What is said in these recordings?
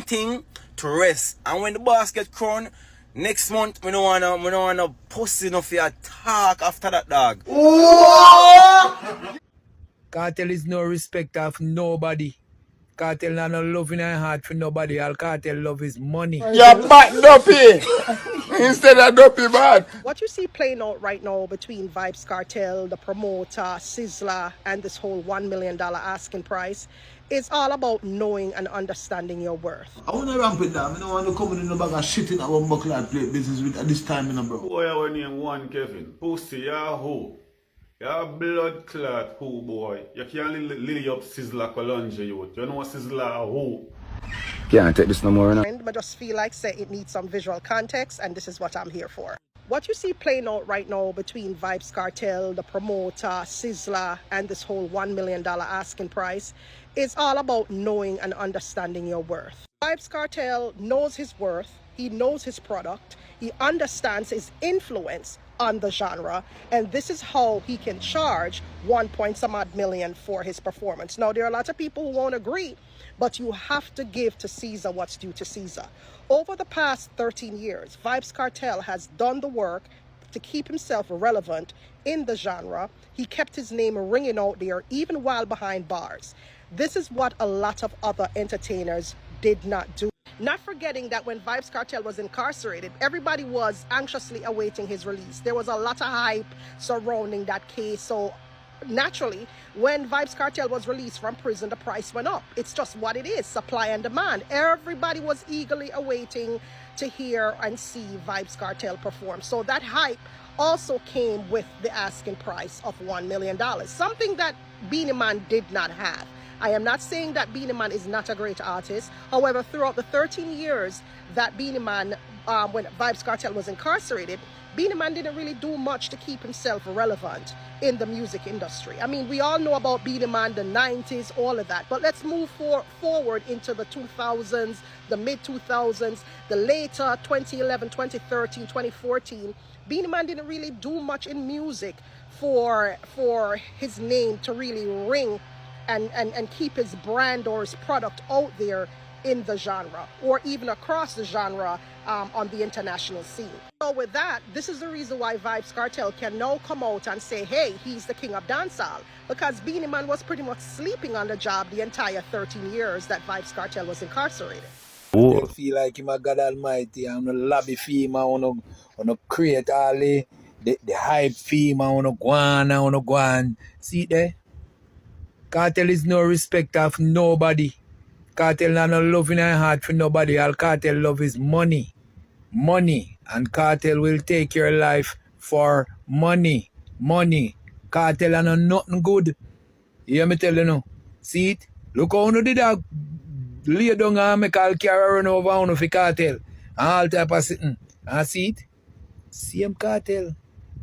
thing to rest. And when the boss get crowned, next month we don't wanna pussy enough for your talk after that dog. Kartel is no respect of nobody. Kartel not no love in her heart for nobody. All Kartel love is money. You're back dopey instead of dopey bad. What you see playing out right now between Vybz Kartel, the promoter, Sizzler, and this whole $1 million asking price is all about knowing and understanding your worth. I want to ramp it down. I don't want to come in the bag of shit in our buckle and play business with at this time, bro. Boy, I want name one Kevin. Pussy, ya who? Ya blood clot who, boy. You can't lily up Sizzler Colonge, you. You know Sizzler who? Can't take this no more now. I just feel like say it needs some visual context, and this is what I'm here for. What you see playing out right now between Vybz Kartel, the promoter, Sizzler, and this whole $1 million asking price is all about knowing and understanding your worth. Vybz Kartel knows his worth, he knows his product, he understands his influence on the genre, and this is how he can charge 1 point some odd million for his performance. Now, there are a lot of people who won't agree, but you have to give to Caesar what's due to Caesar. Over the past 13 years, Vybz Kartel has done the work to keep himself relevant in the genre. He kept his name ringing out there even while behind bars. This is what a lot of other entertainers did not do. Not forgetting that when Vybz Kartel was incarcerated, everybody was anxiously awaiting his release. There was a lot of hype surrounding that case. So naturally, when Vybz Kartel was released from prison, the price went up. It's just what it is, supply and demand. Everybody was eagerly awaiting to hear and see Vybz Kartel perform. So that hype also came with the asking price of $1 million, something that Beenie Man did not have. I am not saying that Beenie Man is not a great artist. However, throughout the 13 years that Beenie Man, when Vybz Kartel was incarcerated, Beenie Man didn't really do much to keep himself relevant in the music industry. I mean, we all know about Beenie Man, the 90s, all of that. But let's move forward into the 2000s, the mid-2000s, the later 2011, 2013, 2014. Beenie Man didn't really do much in music for his name to really ring and keep his brand or his product out there in the genre or even across the genre on the international scene. So with that, this is the reason why Vybz Kartel can now come out and say, hey, he's the king of dancehall, because Beenie Man was pretty much sleeping on the job the entire 13 years that Vybz Kartel was incarcerated. I feel like him a God Almighty. I'm no lobby fee, I wanna create all the hype fee, I wanna go on. See there? Kartel is no respect of nobody. Kartel not no love in her heart for nobody. All Kartel love is money. Money. And Kartel will take your life for money. Money. Kartel are no nothing good. You hear me tell you now? See it? Look how you did that. Lay down and make all car run over on for Kartel. And all type of sitting. And see it? Same Kartel.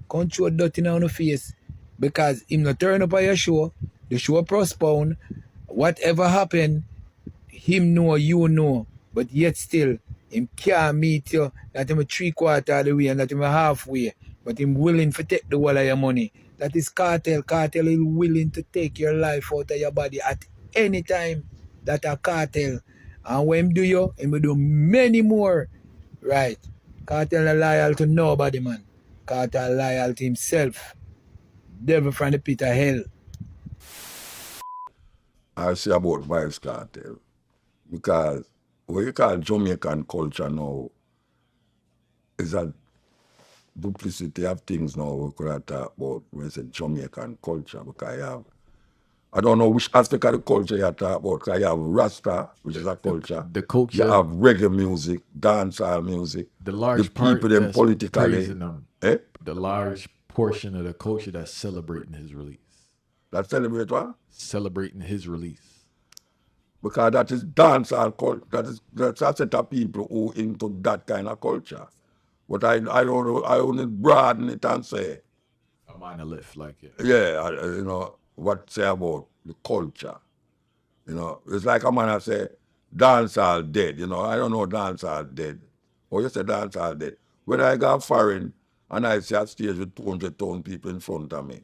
Control dirty on the face. Because him not turn up on your show. The show postponed. Whatever happened, him know, you know. But yet still, him can't meet you. That him a 3/4 of the way and that him a halfway. But him willing to take the whole of your money. That is Kartel. Kartel is willing to take your life out of your body at any time. That a Kartel. And when him do you, him will do many more. Right. Kartel is loyal to nobody, man. Kartel loyal to himself. Devil from the pit of hell. I say about Vybz Kartel. Because what you call Jamaican culture now is a duplicity of things now we could talk about when you say Jamaican culture. Because I don't know which aspect of the culture you talk about. Because you have Rasta, which is a culture. The culture. You have reggae music, dancehall music. The large the people part them that's politically. praising him. The large portion of the culture that's celebrating his release. That celebrate what? Celebrating his release. Because that is dancehall culture. That's a set of people who into that kind of culture. But I don't know, I only broaden it and say. A monolith like it. Yeah, you know, what say about the culture. You know, it's like a man I say, dancehall dead. You know, I don't know dancehall dead. Or you say dancehall dead. When I go foreign and I see a stage with 200,000 people in front of me,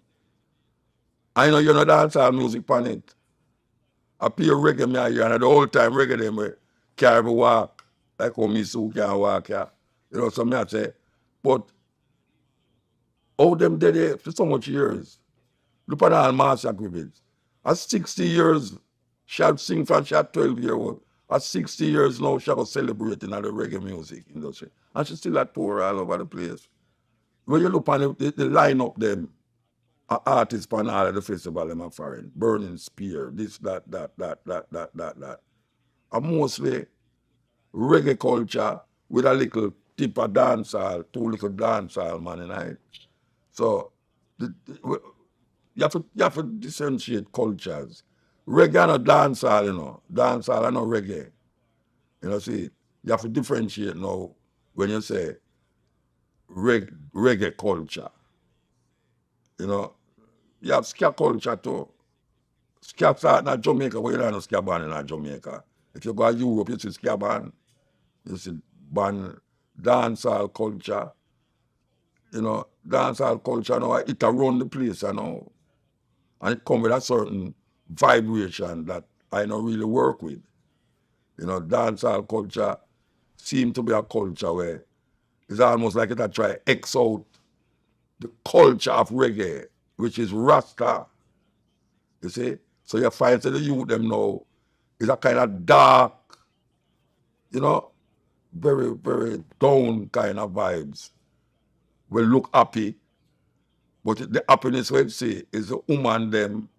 I know you know dancehall music on it. I play reggae me here and the whole time reggae them carry walk, like how me so can walk, yeah. You know, so me I say, but all them dead there for so much years. Look at all mass agreements. At 60 years, she had sing from she had 12-year old. At 60 years now, she was celebrating at the reggae music industry. And she still at tour all over the place. When you look on the lineup them, artists on all of the festival them are foreign. Burning Spear, this, that. And mostly reggae culture with a little tip of dancehall, two little dancehall man in it. So you have to differentiate cultures. Reggae and dancehall, you know. Dancehall and no reggae. You know, see, you have to differentiate now when you say reggae culture. You know, you have ska culture too. Ska start in Jamaica, but you don't know ska band in Jamaica. If you go to Europe, you see ska band. You see band, dancehall culture. You know, dancehall culture now, it around the place, you know. And it comes with a certain vibration that I don't really work with. You know, dancehall culture seems to be a culture where it's almost like it a try X out the culture of reggae, which is Rasta. You see? So you find that the youth them now is a kind of dark, you know, very, very down kind of vibes. Will look happy, but the happiness we see is the woman them,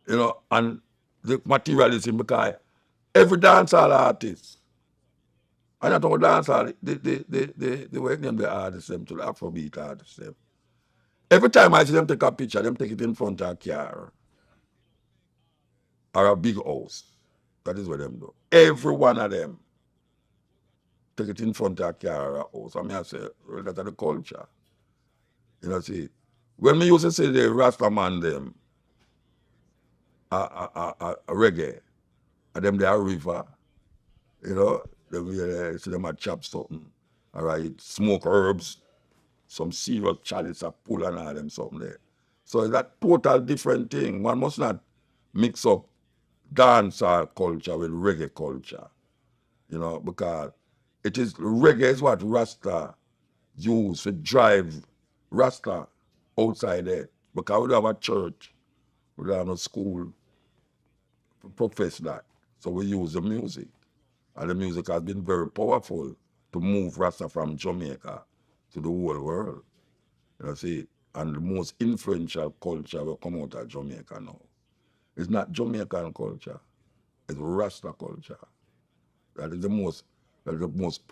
you know, and the materialism because every dancehall artist, and I don't dancehall, they work them the artists them to the Afrobeat artists them. Every time I see them take a picture, them take it in front of a car or a big house. That is what them do. Every one of them take it in front of a car or a house. I mean, I say, well, that's the culture. You know, see, when me used to say the Rasta man them, a reggae, and them they are river, you know, see them a chop something, all right, smoke herbs, some serious chalice a pull and all them something there. So it's a total different thing. One must not mix up dancehall culture with reggae culture, you know, because it is reggae is what Rasta use to drive Rasta outside there. Because we don't have a church, we don't have a school to profess that. So we use the music. And the music has been very powerful to move Rasta from Jamaica to the whole world. You know, see, and the most influential culture will come out of Jamaica now. It's not Jamaican culture, it's Rasta culture. That is the most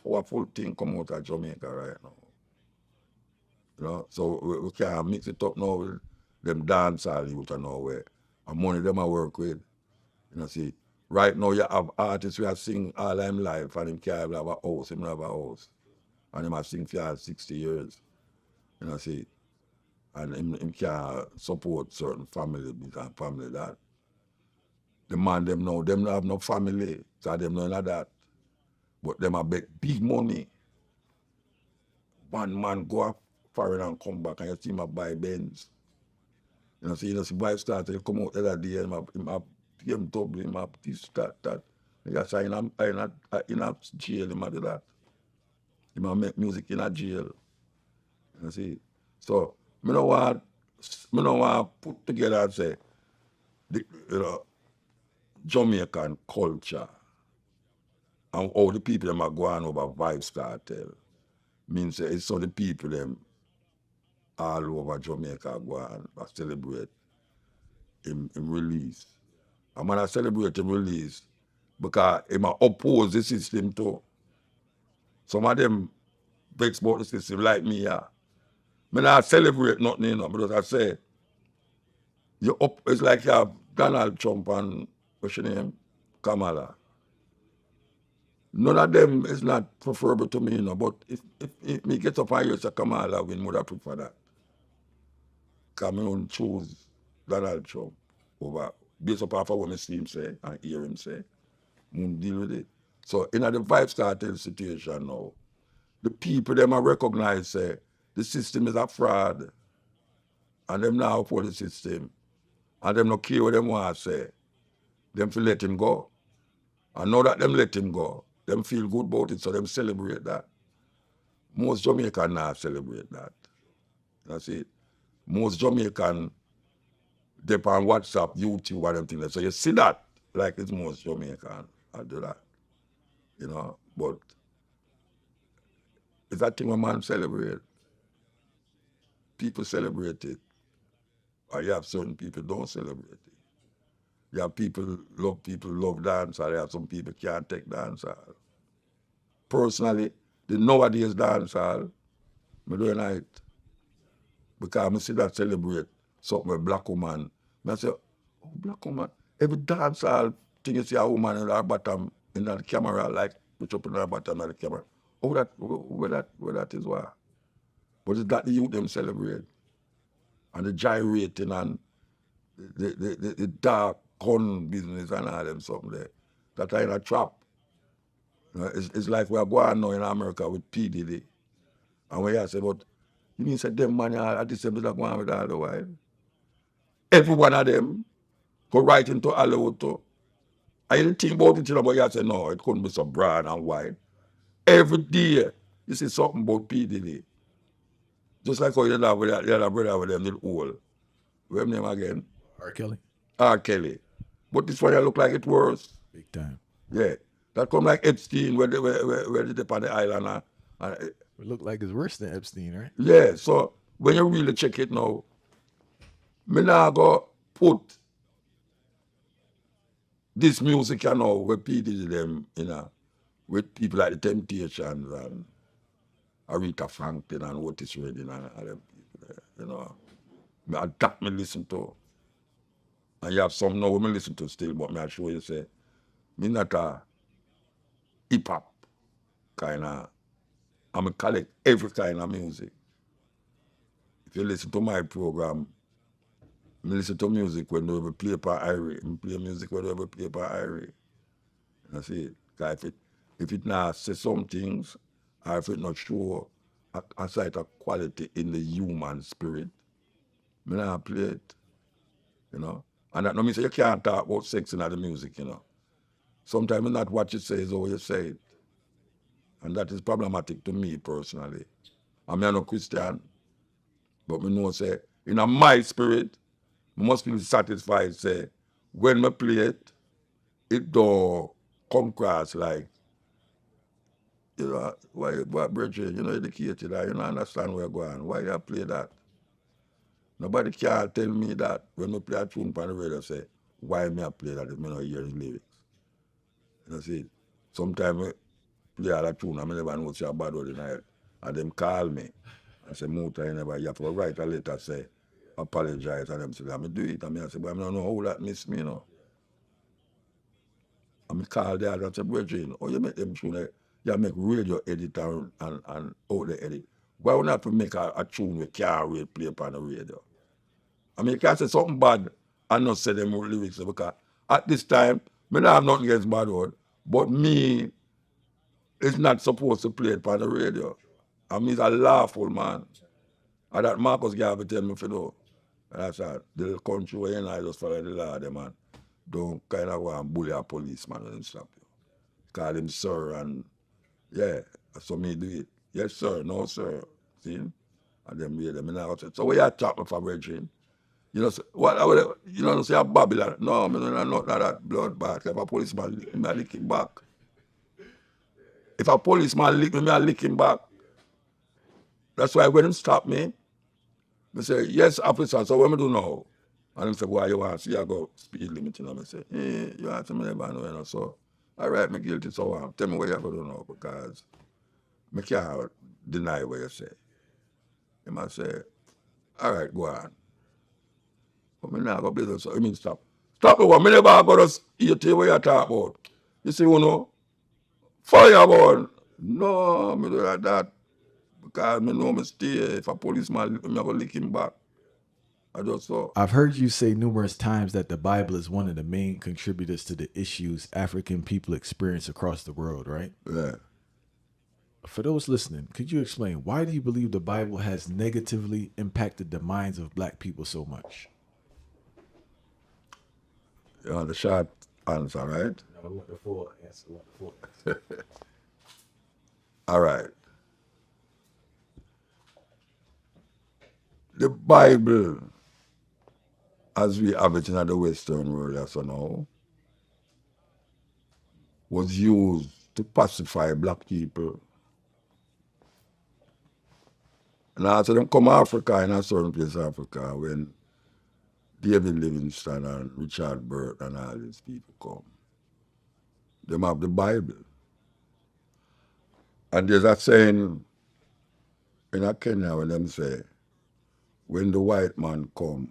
powerful thing come out of Jamaica right now. You know, so we can't mix it up now with them dancehall youth and nowhere. And money them I work with. You know, see, right now you have artists who are sing all them life and him can't have a house, him have a house. And him have sing for 60 years. You know, see. And him can't support certain family and family that. The man them now, them don't have no family, so them know that. But them a bet big money. One man go up foreign and come back and you see him a buy Benz. You know, see Vybz started to come out the other day and him have BMW, him have this, that. He got in a jail, him do that. Him a make music in a jail. You see. So me no want put together and say the, you know, Jamaican culture and all the people them are going over Vybz Kartel means it's so the people them all over Jamaica go and celebrate him release. And when I celebrate him release, because him oppose the system too. Some of them vex about the system like me, yeah. Me not celebrate nothing, you know, because I say it's like you have Donald Trump and what's your name? Kamala. None of them is not preferable to me, you know, but if me get up and hear say Kamala win, would I prefer that? Because I don't choose Donald Trump over based upon what I see him say and hear him say. I won't deal with it. So in the Vybz Kartel situation now, the people them I recognize say the system is a fraud and them now for the system and them no care what them want to say. Them to let him go. And now that them let him go, them feel good about it, so them celebrate that. Most Jamaican not celebrate that. That's it. Most Jamaican, they on WhatsApp, YouTube, and them things. So you see that, like it's most Jamaican. I do that. You know, but it's that thing when man celebrate. People celebrate it. Or you have certain people don't celebrate it. You have people love dance, or you have some people can't take dance. Personally, the nowadays dance hall, I don't like it. Because I see that celebrate something with black woman. I say, oh, black woman. Every dance hall thing you see a woman in her bottom in the camera, like put up in her bottom of the camera. Oh, where that is why. But it's that the youth them celebrate. And the gyrating and the dark gun business and all them something there. That are in a trap. You know, it's like we are going now in America with P. Diddy. And when you say, but you mean say them man are at the same time going with all the while? Every one of them go right into Hollywood too. I didn't think about it, you know, but you say, no, it couldn't be so broad and wide. Every day, you see something about P. Diddy. Just like how you have with the other brother with them little old. What's name again? R. Kelly, R. Kelly. But this one you look like it worse. big time. Yeah. That come like Epstein where they up on the island. It looked like it's worse than Epstein, right? Yeah, so when you really check it now, me now go put this music, you know, where people them, you know, with people like the Temptations and Aretha Franklin and Otis Redding and all them people there, you know. That me listen to. And you have some now me listen to still, but me I show you say, me not a hip hop kind of, I collect every kind of music. If you listen to my program, I listen to music when they play for Irie. I play music when they play for Irie. That's it. If it not say some things, or if it not show a sight of quality in the human spirit, I not play it. You know? And that no mean say you can't talk about sex in the music, you know. Sometimes not what you say is how you say it. And that is problematic to me personally. I'm not a Christian, but I know say, in my spirit, I must be satisfied say, when I play it, it don't come across like, you know, why Bridget, you know, educated, you don't understand where you're going. Why you play that? Nobody can tell me that when I play a tune on the radio, say, why me I play that if I don't hear the lyrics. You see, sometimes I play all a tune, I never know what's your bad word in it. And them call me and say, Muta, you have to write a letter, say, apologize. And them say, I do it. And I say, but I don't know how that miss me, you know. And I call there and say, Bridget, oh, you make them tune, you make radio edit and out the edit. Why would not make a tune with car radio play upon the radio? I mean, you can't say something bad and not say them lyrics because at this time, I don't have nothing against bad word, but me is not supposed to play it on the radio. I mean, he's a lawful man. And that Marcus Garvey tell me for know. And I said, the country where you just follow the law, them, man. Don't kind of go and bully a policeman and stop you. Call him sir and yeah, so me do it. Yes, sir, no, sir. See? And then we them in the outside. So where you talk for Virgin? You know, what you know, say a Babylon. No, I don't know that bloodbath. If a policeman lick me, I lick him back. If a policeman lick me, I lick him back. That's why when him stop me, I say, yes, officer, so what me do now? And him say, why you want to see I go speed limit? You know, I say, you want to me never know, you know, so all right, me guilty, so tell me what you have to do now, because I can't deny what you say. He might say, all right, go on. But me not go business, so I mean stop. Stop over, me never go to eat what you talk about. You see, you know, fireball. No, me do like that. Because me know me stay. If a policeman lick me, I go lick him back. I just saw. I've heard you say numerous times that the Bible is one of the main contributors to the issues African people experience across the world, right? Yeah. For those listening, could you explain why do you believe the Bible has negatively impacted the minds of black people so much? You know, the short answer, right? I want the full answer. I want the full answer. All right. The Bible, as we have it in the Western world as now, was used to pacify black people. And after them come Africa, in a certain place Africa, when David Livingstone and Richard Burt and all these people come, them have the Bible. And there's a saying in a Kenya when them say, when the white man come,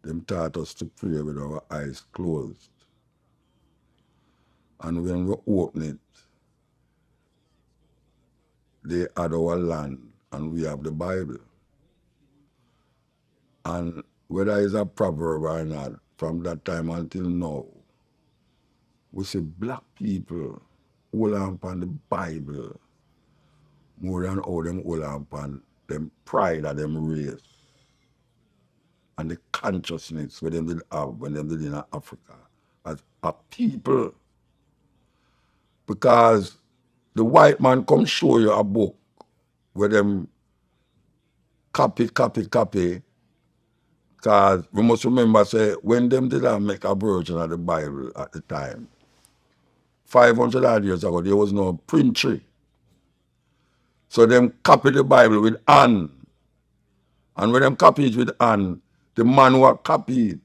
them taught us to pray with our eyes closed. And when we open it, they had our land and we have the Bible. And whether it's a proverb or not, from that time until now, we see black people hold on upon the Bible more than how them hold on upon them pride of them race and the consciousness where them did have when them did in Africa as a people. Because the white man come show you a book where them copy, because we must remember, say, when them did not make a version of the Bible at the time, 500 odd years ago, there was no print tree. So them copy the Bible with hand. And when them copy it with hand, the man who copy it,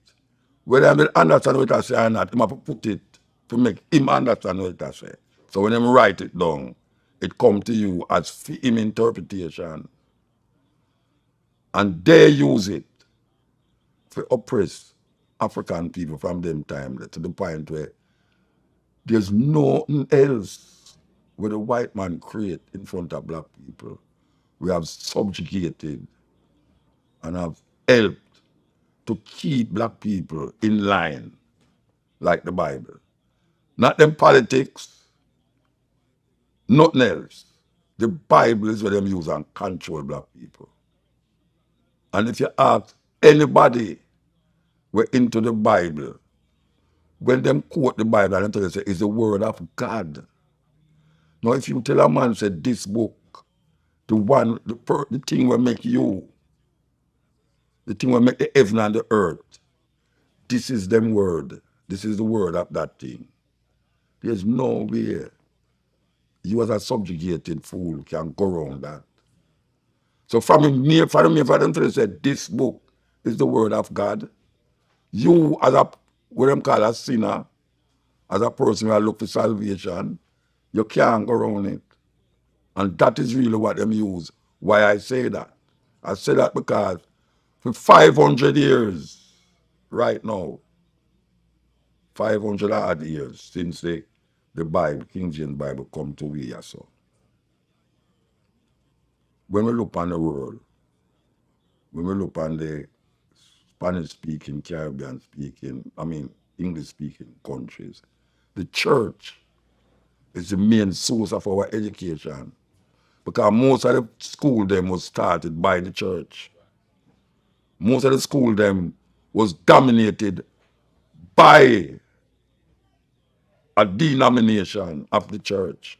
whether they understand what I say or not, him have to put it to make him understand what I say. So when them write it down, it come to you as for him interpretation. And they use it to oppress African people from them time to the point where there's nothing else where the white man create in front of black people. We have subjugated and have helped to keep black people in line like the Bible. Not them politics, nothing else. The Bible is where them use and control black people. And if you ask anybody we're into the Bible, when them quote the Bible and tell you say it's the word of God. Now if you tell a man say this book, the thing will make you, the thing will make the heaven and the earth, this is them word. This is the word of that thing. There's no way you as a subjugated fool can go around that. So for them to say this book is the word of God, you as a, what them call a sinner, as a person who look for salvation, you can't go around it. And that is really what them use. Why I say that? I say that because for 500 years, right now, 500 odd years since the Bible, King James Bible, come to we so. When we look on the world, when we look on the Spanish-speaking, Caribbean-speaking, English-speaking countries, the church is the main source of our education. Because most of the school them was started by the church. Most of the school them was dominated by a denomination of the church.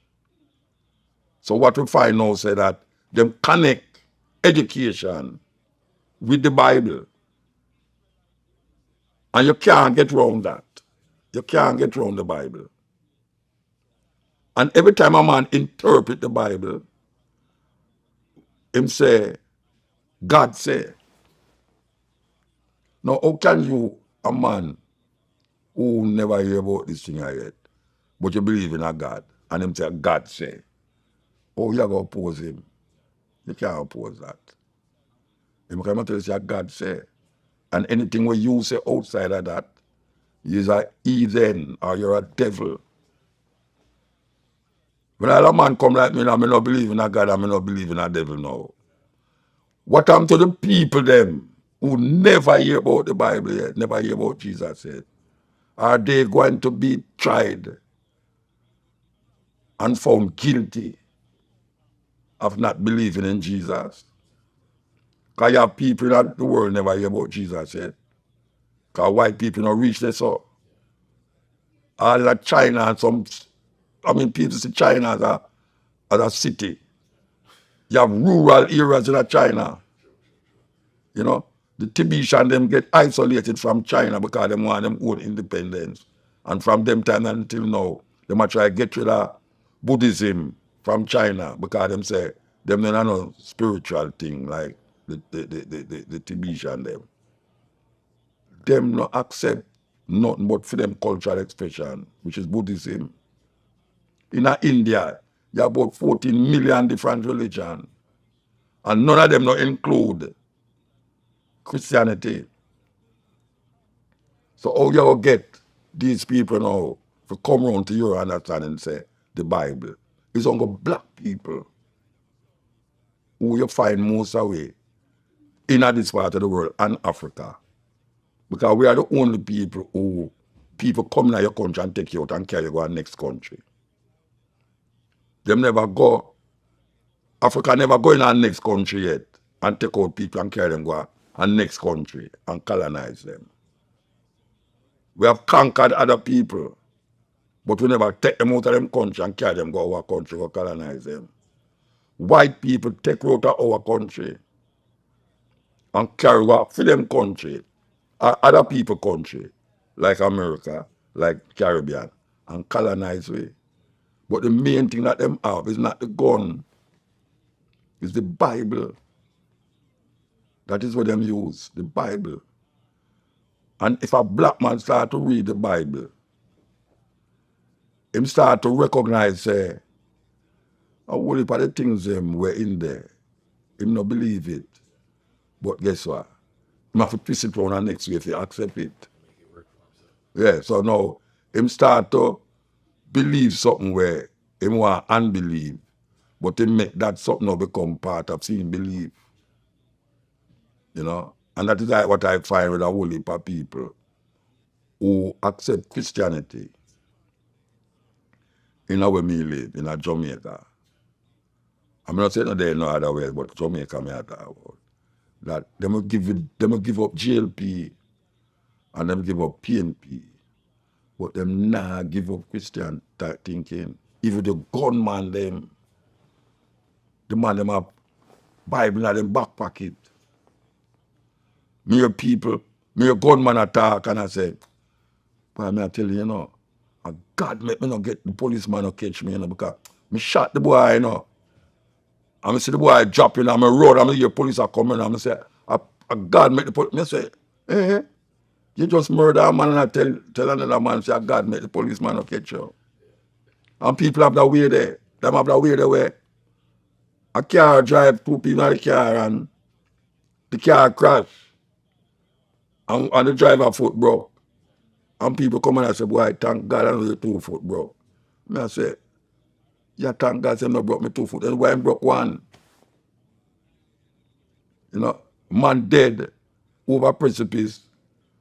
So what we find now say that them connect education with the Bible. And you can't get around that. You can't get around the Bible. And every time a man interpret the Bible, him say, God say. Now how can you, a man who never hear about this thing yet, but you believe in a God, and him say God say, oh, you gonna oppose him? You can't oppose that. Him come tell you say God say, and anything where you say outside of that, you're a heathen or you're a devil. When a man come like me, I not believe in a God, I not believe in a devil now. What happened to the people them who never hear about the Bible yet, never hear about Jesus yet? Are they going to be tried and found guilty of not believing in Jesus? Because you have people in the world never hear about Jesus yet. Because white people don't reach this so. all that China and some, I mean, people see China as a city. You have rural areas in China. You know, the Tibetan them get isolated from China because they want them own independence. And from them time until now, they might try to get rid of Buddhism from China because them say them don't know spiritual thing like the Tibetan them. Them not accept nothing but for them cultural expression, which is Buddhism. In India, you have about 14 million different religions. And none of them not include Christianity. So how you get these people now to come around to your understanding and say the Bible is only black people who you find most away in this part of the world and Africa. Because we are the only people who people come in your country and take you out and carry you to the next country. Them never go, Africa never go in our next country yet and take out people and carry them to our next country and colonize them. We have conquered other people, but we never take them out of them country and carry them to our country to colonize them. White people take out of our country and carry out for them country, or other people country, like America, like Caribbean, and colonize we. But the main thing that them have is not the gun, it's the Bible. That is what them use, the Bible. And if a black man start to read the Bible, him start to recognize a whole heap of the things them were in there. Him not believe it. But guess what? Him have to twist it around the next way if he accept it. Yeah, so now him start to believe something where him want unbelieve, but him make that something now become part of seeing belief. You know? And that is like what I find with a whole heap of people who accept Christianity in where me live, in Jamaica. I'm not saying that there no other way, but Jamaica me talk about. That them will give up GLP and them give up PNP, but them nah give up Christian thinking. Even the gunman them, the man them have Bible in them back pocket. Me a people, me a gunman attack and I say, but I tell you, you know, God make me not get the policeman to catch me, you know, because me shot the boy, you know. And I see the boy dropping on my road, and I hear police are coming, and I say, God make the police, I say, you just murder a man and I tell another man, say, God make the policeman to catch you. And people have that way there. Them have that way there where a car drive, two people in the car and the car crash. And the driver foot broke. And people come and I say, boy, thank God I know the 2 foot broke. I say, yeah, thank God I no broke me 2 foot. And why I broke one? You know, man dead over precipice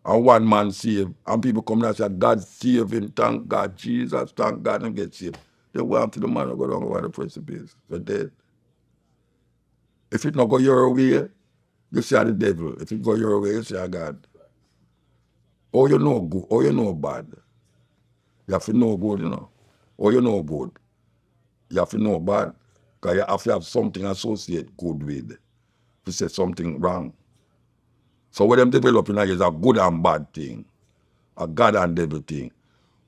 and one man saved. And people come and say, God save him, thank God, Jesus, thank God, and get saved. They want to the man who go down over the precipice. They're dead. If it not go your way, you say the devil. If it go your way, you say God. Or you know good, or you know bad. You have to know good, you know. Or you know good. You have to know bad. Because you have to have something associated good with. To say something wrong. So what them developing is a good and bad thing. A God and devil thing.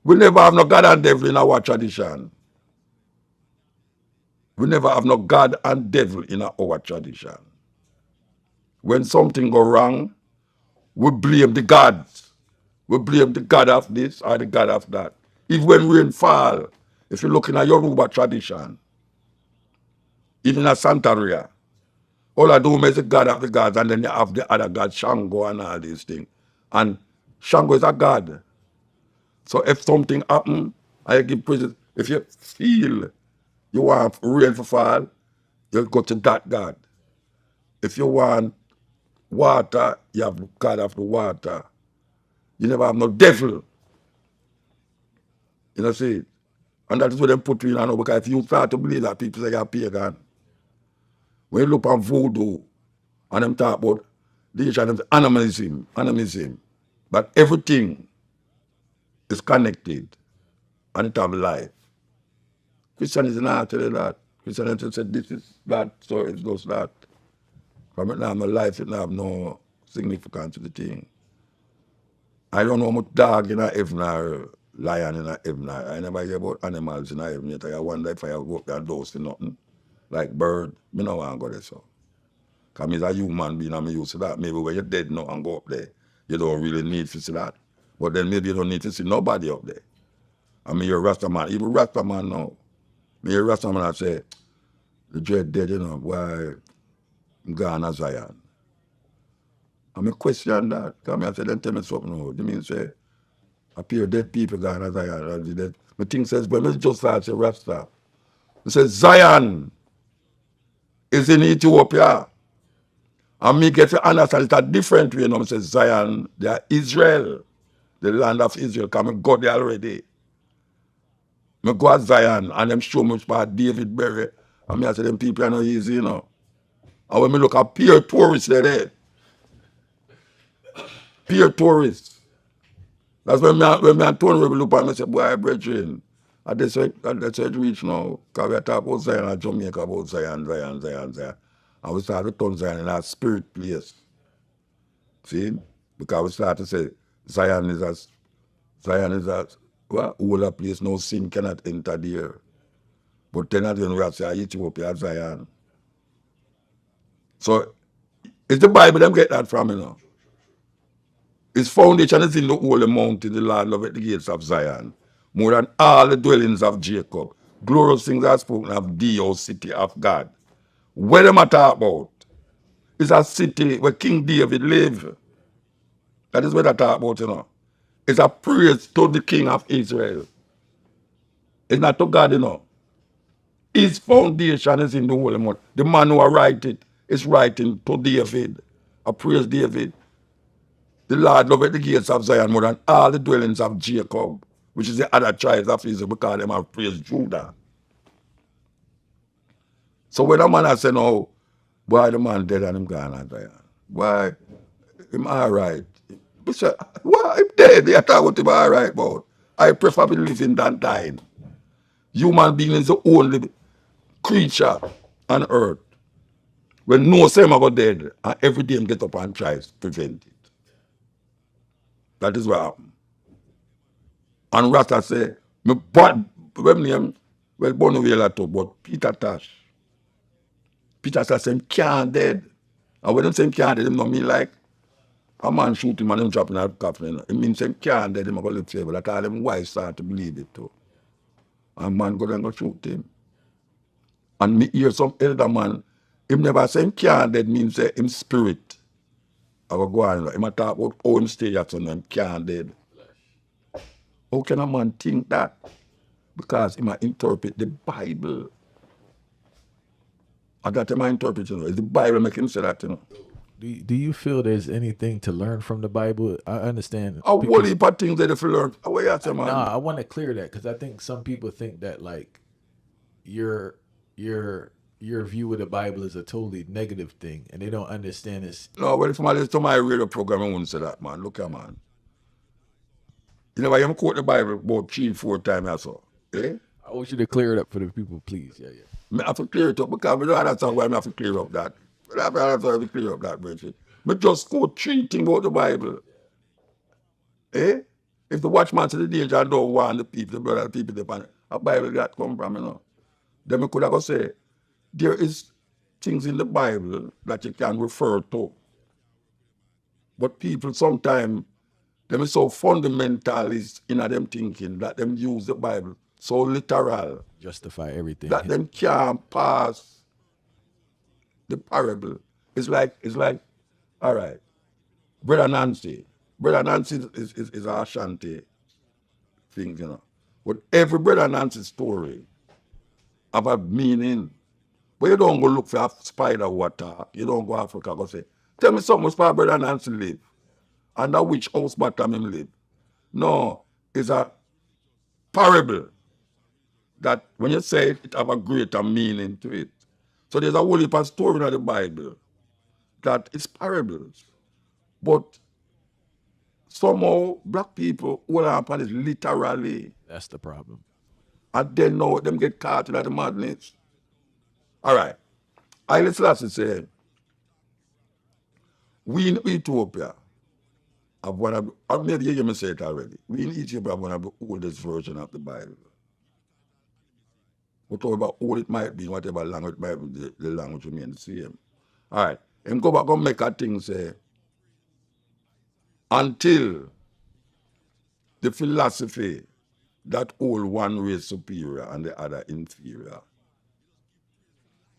We never have no God and devil in our tradition. We never have no God and devil in our tradition. When something go wrong, we blame the gods. We blame the God of this or the God of that. Even when rain fall, if you're looking at Yoruba tradition, even at Santeria, all I do is the God of the gods, and then you have the other God, Shango and all these things. And Shango is a God. So if something happen, I give praises. If you feel you want rain to fall, you go to that God. If you want water, you have God of the water. You never have no devil. You know, see? And that is what they put you in, you know, because if you start to believe that, people say you're pagan. When you look on voodoo, and them talk about these and them animism. But everything is connected. and it have life. Christianity not tell you that. Christianity said this is that, so it's just that. From it now, my life it have no significance to the thing. I don't know much dog in a heaven or lion in a heaven. I never hear about animals in a heaven yet. I wonder if I go up there and don't see nothing. Like bird, me no want to go there so. Because I'm a human being and I'm used to that. Maybe when you're dead now and go up there, you don't really need to see that. But then maybe you don't need to see nobody up there. I mean, you're a Rasta man. Even Rasta man now. Me a Rasta man I say, the dread dead, you know, why I'm gone to Zion. I mean, question that. Because I say, then tell me something now. You mean say, appear dead people gone to Zion. My thing says, but let's just ask a Rasta. It says, Zion is in Ethiopia. And me get to understand it's a different way. You know, I say Zion, they are Israel, the land of Israel. Because I go there already. I go to Zion and them show me about David Berry. And I say, them people are not easy, you know. And when I look at pure tourists there, pure tourists. That's when me and Tony will look at me and say, boy, brethren, and that's why it reach now. Because we talk about Zion and Jamaica, about Zion. And we start to turn Zion in our spirit place. See? Because we start to say, Zion is a well, older place, no sin cannot enter there. But then again, we have to say, Ethiopia, Zion. So, it's the Bible them get that from, you know. Its foundation is in the holy mountain, the land of the gates of Zion, more than all the dwellings of Jacob. Glorious things are spoken of thee, O city of God. What am I talking about? It's a city where King David lived. That is what I talk about, you know. It's a praise to the King of Israel. It's not to God, you know. His foundation is in the holy mountain. The man who write it is writing to David. I praise David. The Lord loveth the gates of Zion more than all the dwellings of Jacob, which is the other tribes of Israel, because them have praised Judah. So when a man has said, no, why the man dead and him gone at Zion? Why, him all right. But say, why him dead? They talk about him all right about. I prefer be living than dying. Human being is the only creature on earth when no same about dead, and every day him get up and tries to prevent it. That is what happened. And Rasta say, me but when name well born away a lot, but Peter Tosh. Peter Tosh say him can't dead. And when him say him can't dead, him know me like a man shoot him and him drop in a coffin. It means him can't dead, him go live forever. That all them wives start to believe it too. And man go and go shoot him. And me hear some elder man, him never say him can't dead means say him spirit. I go on. Him a talk about how him stay at son him can't dead. How can a man think that? Because he might interpret the Bible. And that my interpretation. It's the Bible make him say that, you know. Do you feel there's anything to learn from the Bible? I understand. A whole heap of things that if you learn. What you say, man? Nah, I want to clear that because I think some people think that like your view of the Bible is a totally negative thing, and they don't understand this. No, well, if I listen to my radio program, I wouldn't say that, man. Look here, man. You know, I am quote the Bible about 3-4 times or so. Eh? I want you to clear it up for the people, please. Yeah. I have to clear it up because I don't understand why I have to clear up that. I have to clear up that, Bridget. But just quote 3 things about the Bible. Eh? If the watchman to the danger and don't want the people, the brother, the people, the a Bible that come from, you know. Then we could have say, there is things in the Bible that you can refer to. But people sometimes, them is so fundamentalist in them thinking that them use the Bible so literal Justify everything. that them can't pass the parable. It's like, all right, Brother Nancy is a Ashanti thing, you know. But every Brother Nancy story have a meaning. But you don't go look for a spider water. You don't go to Africa go say, tell me something where Brother Nancy live. And that which house bottom him live. No, it's a parable that when you say it, it have a greater meaning to it. So there's a whole heap of story in the Bible that is parables. But somehow black people hold on upon it literally. That's the problem. And then now them get caught in the madness. All right. Haile Selassie said, we in Ethiopia have one of, or maybe you hear me say it already. We in Ethiopia have one of the oldest version of the Bible. Whatever old it might be, whatever language it might be, the language remains the same. All right. And go back and make a thing say, until the philosophy that hold one race superior and the other inferior.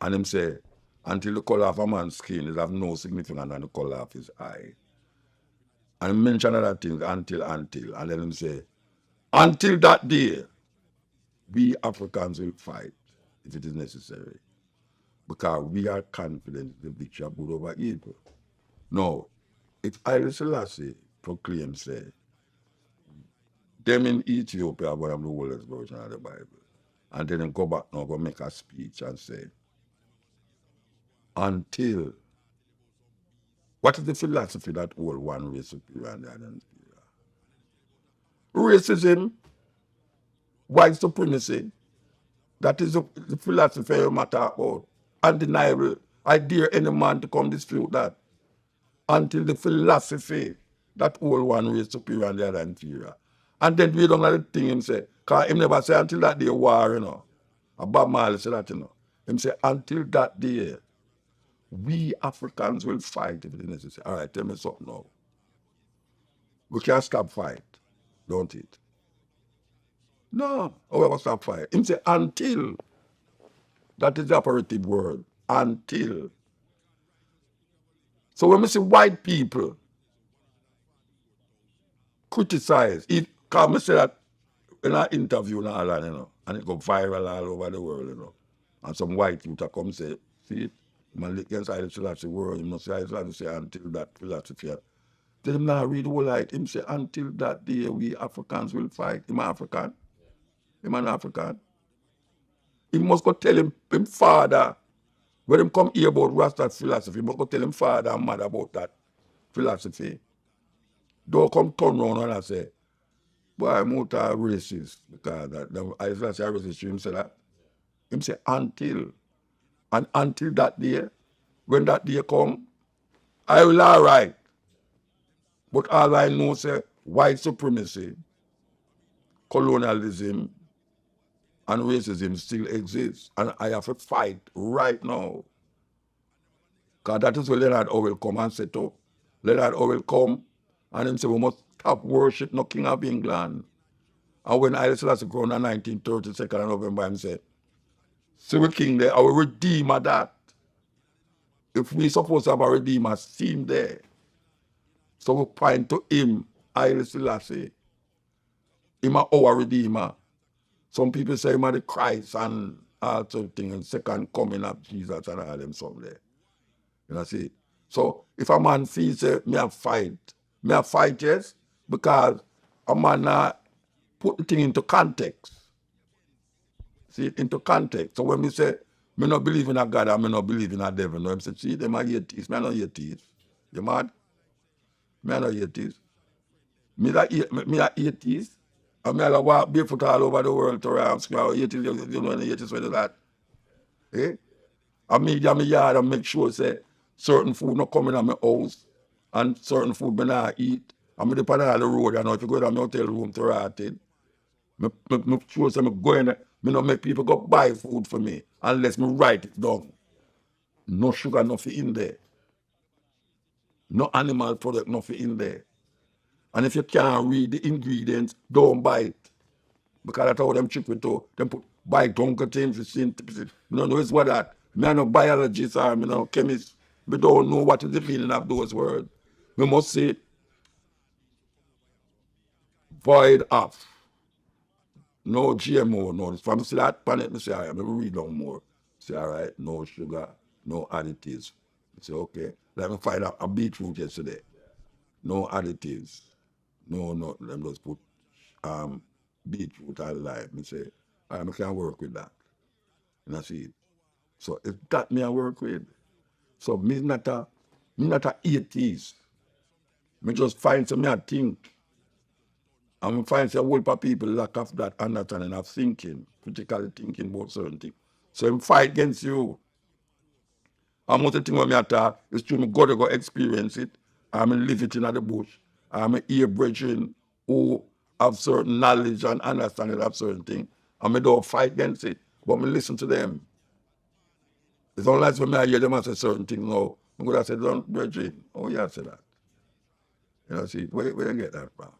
And him say, until the color of a man's skin is of no significance than the color of his eye. And he mention other things until, and then him say, until that day, we Africans will fight if it is necessary. Because we are confident the victory of good over evil. Now, if Haile Selassie proclaims, say, them in Ethiopia are one of the oldest version of the Bible. And then go back now, go make a speech and say, until, what is the philosophy that hold one race superior and the other inferior? Racism, white supremacy, that is the philosophy you matter about. Undeniable. I dare any man to come dispute that. Until the philosophy that hold one race superior and the other inferior. And then we don't know the thing him say, because him never say until that day war, you know. Bob Marley said that, you know. Him say, until that day, we Africans will fight if it is necessary. All right, tell me something now. We can't stop fight, don't it? No, we will stop fight. Him say, until, that is the operative word, until. So when we see white people criticize, because I say that in an interview and all that, you know, and it go viral all over the world, you know, and some white youth come say, see, man, against Haile Selassie word, you must say Haile Selassie say until that philosophy. Then him not read the whole light. Him say, until that day, we Africans will fight. Him African. Him an African. He must go tell him father, when him come hear about Rasta philosophy, he must go tell him father and mother about that philosophy. Don't come turn around and say, boy, I'm not a racist, because I say racist to him say that. Him say, until. And until that day, when that day come, I will all right. But all I know say, white supremacy, colonialism, and racism still exists. And I have to fight right now. Because that is where Leonard Howell come and set up. Leonard Howell come and him say, we must stop worship no King of England. And when Haile Selassie crowned on 1932 of November, him say, see we king there, our redeemer that. If we supposed to have a redeemer seen there. So we point to him, Haile Selassie. Him our redeemer. Some people say him are the Christ and all sort of things, and second coming of Jesus and all them some there. You know, see. So if a man feels me a fight, yes, because a man put the thing into context. See it into context. So when we say, me not believe in a God and me not believe in a devil, no, I say, see, them are atheists. Me not atheist. You mad? Me not atheist. Me a atheist. And me a walk barefoot all over the world to around square. Atheist, you know any atheist with that? Eh? I mean, my yard and make sure say certain food not coming in my house and certain food me not eat. And me depend on the road, you know, if you go to my hotel room to rot it, me sure say me go in there, me not make people go buy food for me unless me write it down. No sugar, nothing in there. No animal product, nothing in there. And if you can't read the ingredients, don't buy it. Because that's how them trick with too. Them put buy dunker things for synthesis. You don't know it's what that. Me no biologist or me no chemist. We don't know what is the meaning of those words. We must say void of. No GMO, no. If I'm see that planet, me say, all right, me read on more. Say, all right, no sugar, no additives. I say, okay. Let me find out a beetroot yesterday. No additives. No, them just put beetroot and lime. Me say, all right, I can work with that. And I see it. So if that me I work with. So me not a atheist. Me just find some me think. And me find some whole of people lack of that understanding of thinking, critically thinking about certain things. So him fight against you. And most of the thing when me talk is true, me go to go experience it. I'm live it in the bush. I'm ear brethren who have certain knowledge and understanding of certain things. And me don't fight against it. But me listen to them. It's unless when I hear them say certain things now, I'm going to say, don't brethren. Oh yeah, I say that. You know, see, where you get that from?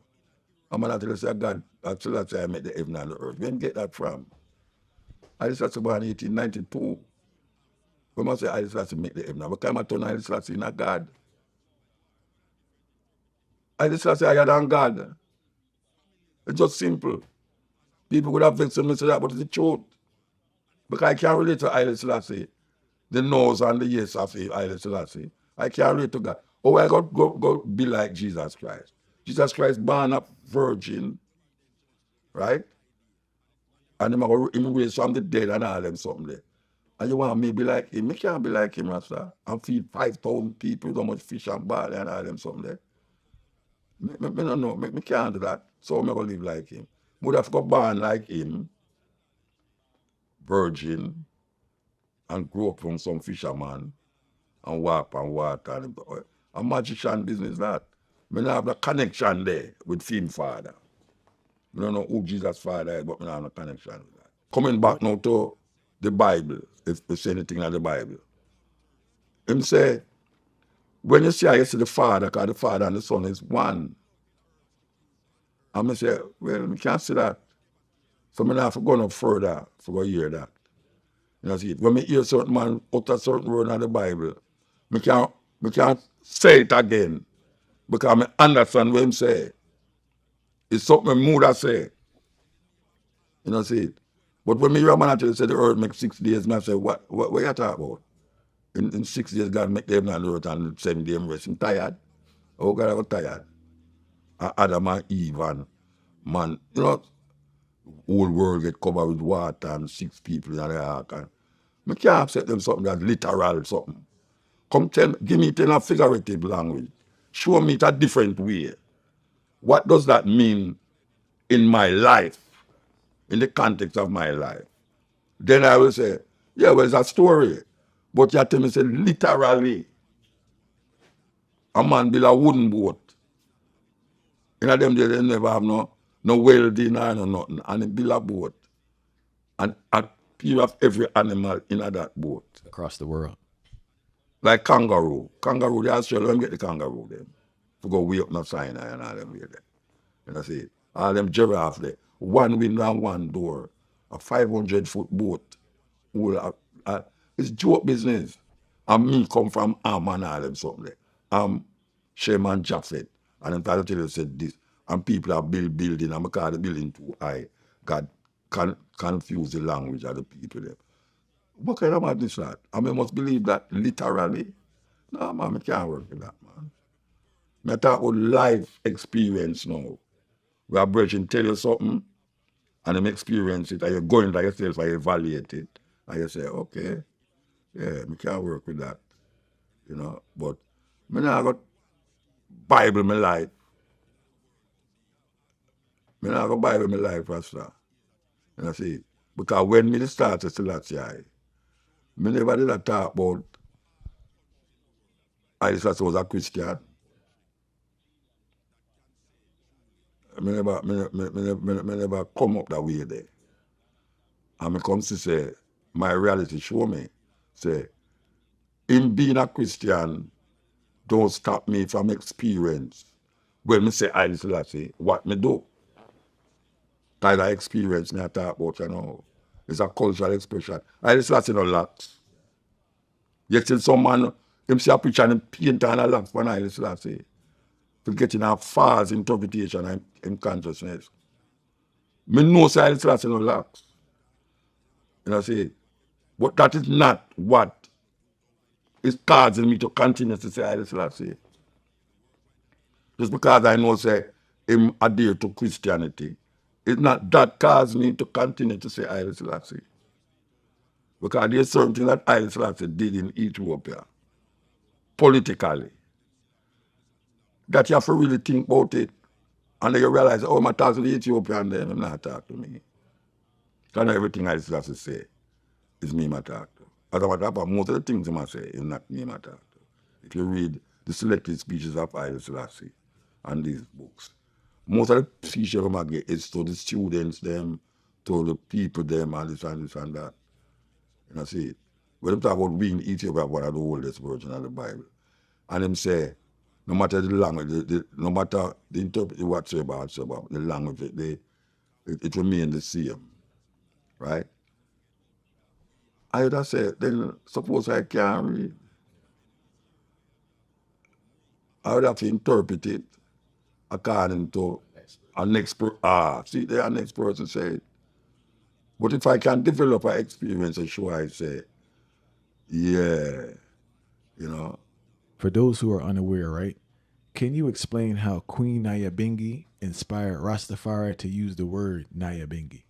I'm going to say God, actually I say I made the heaven and the earth. Where you get that from? I just was born in 1892. We must say I just have to make the heaven. But come I turn I just have to see not God. I just have to say higher than God. It's just simple. People would have vexed me say that, but it's the truth. Because I can't relate to Haile Selassie, the no's and the yes of Haile Selassie. I can't relate to God. Oh, I got go be like Jesus Christ. Jesus Christ born a virgin, right? And him raised from the dead and all them something there. And you want me be like him? Me can't be like him, Rasta. And feed 5,000 people, so much fish and barley and all them something there. Me don't know. Me can't do that. So I'm going to live like him. Would have got born like him, virgin, and grow up from some fisherman and walk on water. And a magician business that. Me not have the connection there with Finn Father. I don't know who Jesus' father is, but I don't have no connection with that. Coming back now to the Bible, if you say anything in the Bible. Him say, when you see I see the Father, because the Father and the Son is one. And I say, well, we can't see that. So I have to go no further to go hear that. You know, see, when I hear certain man utter certain word in the Bible, I can't say it again because I understand what him say. It's something my mother say. You know, see it. But when me hear a man actually say the earth make 6 days, I say, what you talking about? In 6 days, God make the heaven and the earth and 7 days rest. I'm tired. Oh, God, I was tired. Adam and Eve and man, you know, whole world get covered with water and 6 people in the ark. And I can't upset them something that's literal something. Come give me it in a figurative language. Show me it a different way. What does that mean in my life, in the context of my life? Then I will say, yeah, well, it's a story. But you have to say literally, a man build a wooden boat. In them days, they never have no welding or no nothing. And he build a boat. And a few of every animal in that boat. across the world. Like kangaroo. Kangaroo, they Australia, let them get the kangaroo then. To go way up no Sinai and all them way there. You know, see, all them giraffe there. One window and one door. A 500-foot boat. It's joke business. And me come from Am and all them something there. Shem and Japheth. And them try to tell you said this. And people are building and because the building too high. God confuse the language of the people there. What kind of madness that? I mean, must believe that literally. No, man, I can't work with that, man. I talk about life experience now. Where brethren tell you something, and them experience it, and you go into yourself and you evaluate it, and you say, okay, yeah, I can't work with that, you know. But I not got Bible my life. I not got Bible my life, Pastor. You know, see, because when me start to Selassie, I never did I talk about I just was a Christian. I never come up that way there. And I come to say, my reality show me, say, in being a Christian, don't stop me from experience. When me say I Selassie, what me do? Kind of experience me I talk about, you know. It's a cultural expression. I Selassie no locks. Yet till some man, him see a picture and him paint on a locks when I Selassie. To get in a false interpretation and in consciousness. Me know say I Selassie no locks. You know, see, but that is not what is causing me to continue to say Haile Selassie. Just because I know say him adhere to Christianity, it's not that cause me to continue to say Haile Selassie. Because there's something that Haile Selassie did in Ethiopia, politically, that you have to really think about it. And then you realize, oh, I'm talking to the Ethiopian, then I'm not talking to me. Because everything I have to say is me my talk to. As a matter of fact, most of the things I say is not me my talk to. If you read the selected speeches of Haile Selassie and these books, most of the speeches I get is to the students, them, to the people, them, and this and this and that. You know, see, when they talk about being Ethiopia, one of the oldest version of the Bible, and them say, no matter the language, no matter the interpret whatsoever, the language, it remains the same, right? I would have said, then suppose I can't read. I would have to interpret it according to a next see, the next person say, but if I can develop an experience, I'm sure I say, yeah, you know. For those who are unaware, right? Can you explain how Queen Nyabingi inspired Rastafari to use the word Nyabingi?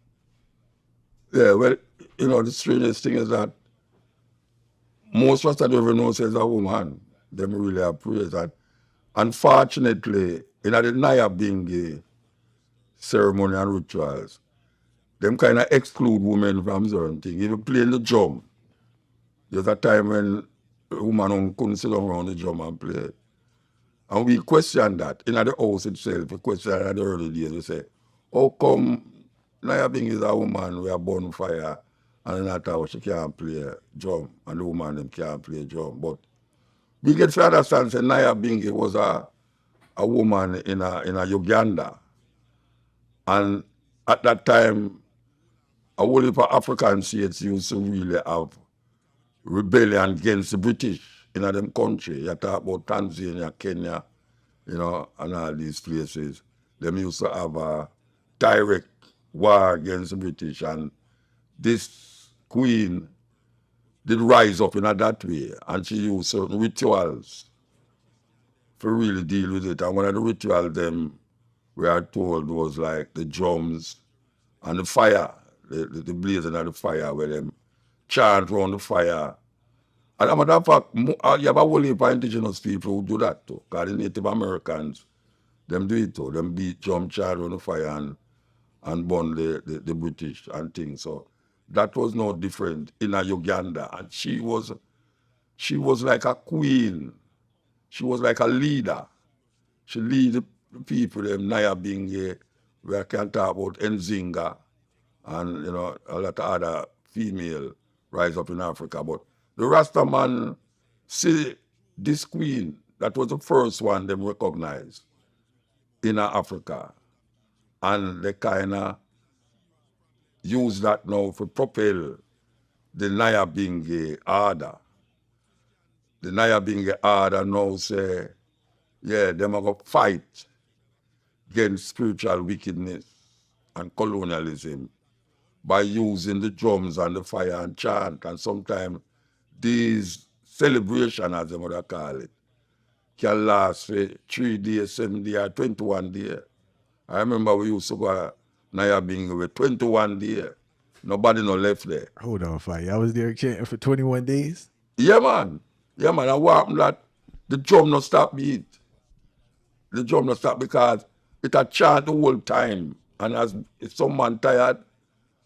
Yeah, well, you know, the strangest thing is that most of us don't even know says a woman. Them really appraise that. Unfortunately, in the Nyabingi ceremony and rituals, them kind of exclude women from certain things. Even playing the drum. There's a time when a woman couldn't sit down around the drum and play. And we question that. In the house itself, we question that in the early days. We say, how come Nyabing is a woman with a bonfire and in that house she can't play drum and the woman them can't play drum. But we get to understand that Nyabing was a woman in a Uganda. And at that time, a whole heap of African states used to really have rebellion against the British in them country. You talk about Tanzania, Kenya, you know, and all these places. Them used to have a direct war against the British, and this queen did rise up in that way, and she used certain rituals to really deal with it. And one of the rituals them we are told was like the drums and the fire, the blazing of the fire, where them chant around the fire. And as a matter of fact, you have a whole heap of indigenous people who do that too. Because the Native Americans, them do it too. Them beat drum, chant around the fire and burn the British and things. So that was no different in a Uganda. And she was like a queen. She was like a leader. She lead the people, them Nyabingi, we can talk about Nzinga, and you know, a lot of other female rise up in Africa. But the Rasta man see this queen, that was the first one them recognized in Africa. And they kinda use that now to propel the Nyabingi order. The Nyabingi order now say, yeah, them are gonna fight against spiritual wickedness and colonialism by using the drums and the fire and chant. And sometimes these celebrations, as they would call it, can last for 3 days, 7 days, 21 days. I remember we used to go to Nyabingi with 21 days. Nobody no left there. Hold on, Fight. I was there chanting for 21 days. Yeah, man. Yeah, man. And what happened that the drum not stop beat. The drum not stop because it a chant the whole time. And as if some man tired,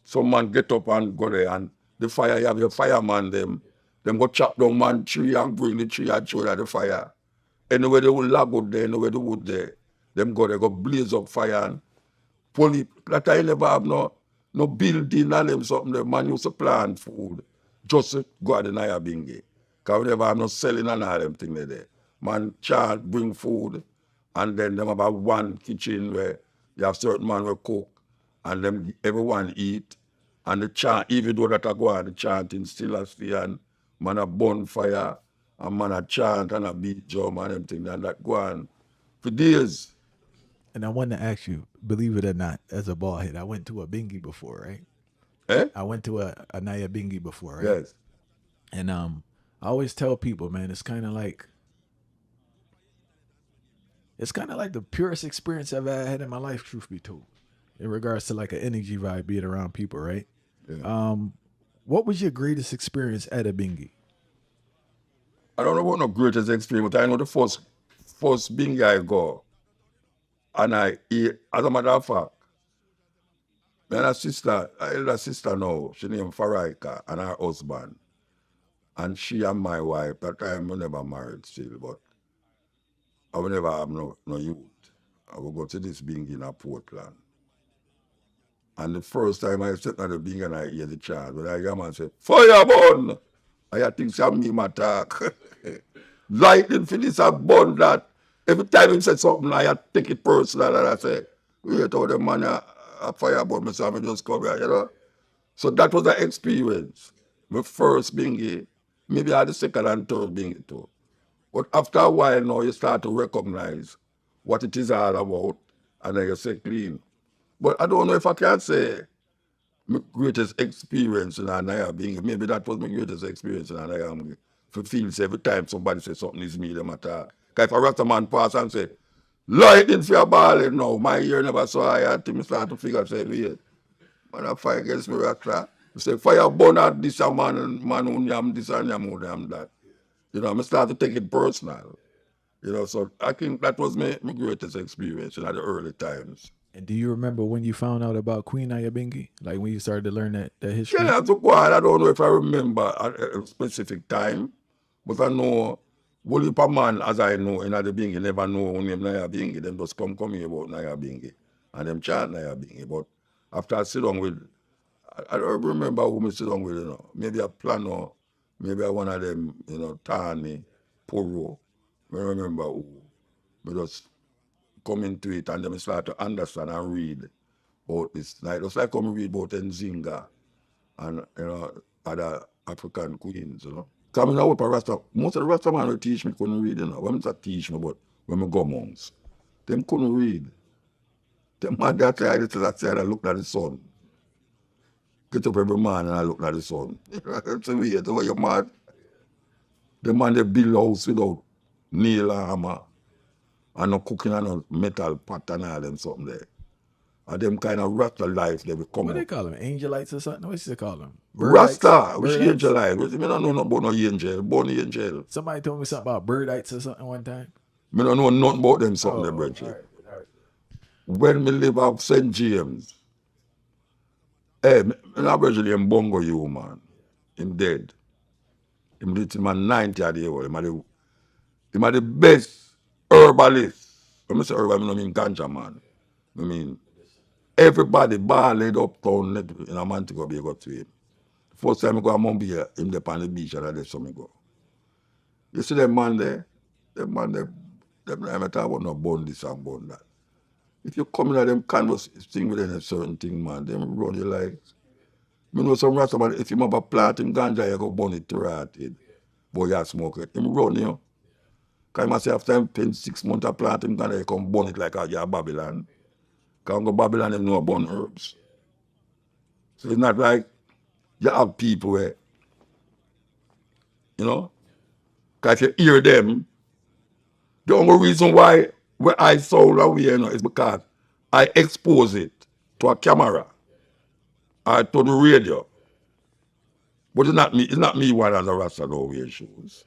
some man get up and go there, and the fire, you have your fireman, them go chop down man tree and bring the tree and throw at the fire. Anywhere they will log out there, anywhere the wood there, them go there, go blaze up fire and police. That I never have no building and them something. The man used to plant food just to go at the Nyabingi. Because we never have no selling and all them things there. Man chant, bring food, and then them have one kitchen where you have certain man will cook, and them everyone eat. And the chant, even though that I go on, the chanting still a stay, and man a bonfire, and man a chant and a beat drum and everything, and that go on for days. And I want to ask you, believe it or not, as a bald head, I went to a bingi before, right? Eh? I went to a Nyabingi before, right? Yes. And I always tell people, man, it's kind of like the purest experience I've ever had in my life, truth be told, in regards to like an energy vibe being around people, right? Yeah. What was your greatest experience at a bingi? I don't know what no greatest experience, but I know the first first bingy I go, and I eat, as a matter of fact, my elder sister now, she named Faraika, and her husband. And she and my wife, that time we never married still, but I will never have no youth. I will go to this bingy in Portland. And the first time I sit at the bingy and I hear the chant, when I hear man say, fire burn! I think some me attack. Lightning for this and burn that. Every time he said something, I take it personal and I say, wait how the man a fire burn me, so I just come here, you know. So that was the experience. My first bingy, maybe I had the second and third bingy too. But after a while now, you start to recognize what it is all about, and then you say clean. But I don't know if I can say my greatest experience in Anaya being, maybe that was my greatest experience in Anaya. For feels every time somebody says something is me, them attack. Because if a Rasta man pass and say, lightning for your ball, no, my ear never saw I until me start to figure, say, wait, man, I fight against me, Rasta. You say, fire burn out this a man who yam this and yam who yam that. You know, I start to take it personal. You know, so I think that was my greatest experience in the early times. And do you remember when you found out about Queen Ayabingi? Like when you started to learn that history? Yeah, to go on, I don't know if I remember a specific time, but I know one heap of man, as I know, in the Bingi, never know who name Naya Bingi, them just come here about Naya Bingi, and them chant Naya Bingi. But after I sit down with, I don't remember who I sit down with, you know, maybe a Plano, maybe one of them, you know, Tani, Poro, I don't remember who. We just come into it and then start to understand and read about this. Like, just like come read about Nzinga and, you know, other African queens, you know. Because I mean, I work for Rasta, most of the Rasta man who teach me couldn't read, you know. When I say teach me, but when I go monks, them couldn't read. Them man that side, this is that side, I looked at the sun. Get up every man and I look at the sun. That's weird, so you're mad. The man they build house without nail and hammer and no cooking and no metal pot and all them something there. And them kind of Rasta life they will come What out. they call them? Angelites or something? What's they call them? Rasta, which Birdites? angel life? I don't know about no angel, born angel. Somebody told me something about birdites or something one time. I don't know nothing about them something there, brethren. All right. When me live up St. James, hey, I originally in Bongo you, man. Him dead. Him did him at 90 at the old. Him are the best herbalist. When I say herbal, I don't mean ganja, man. I mean, everybody balled uptown in a man to go be got to him. First time I go to Mumbai, him there on the beach and that's how I go. You see them man there, them I'm not talking about no bone this and bone that. If you come in at them canvas thing with any certain thing, man, them run you like. You know some rasta man, if you have a plant in ganja, you go burn it to rotted. Boy, you smoke it. Him run you. Because I say after him spend 6 months of planting ganja, you come burn it like a Babylon. Because go Babylon, them know burn herbs. So it's not like you have people where, you know, because if you hear them, the only reason why I sound away, you know, is because I expose it to a camera or to the radio. But it's not me one as a Rasta don't wear shoes.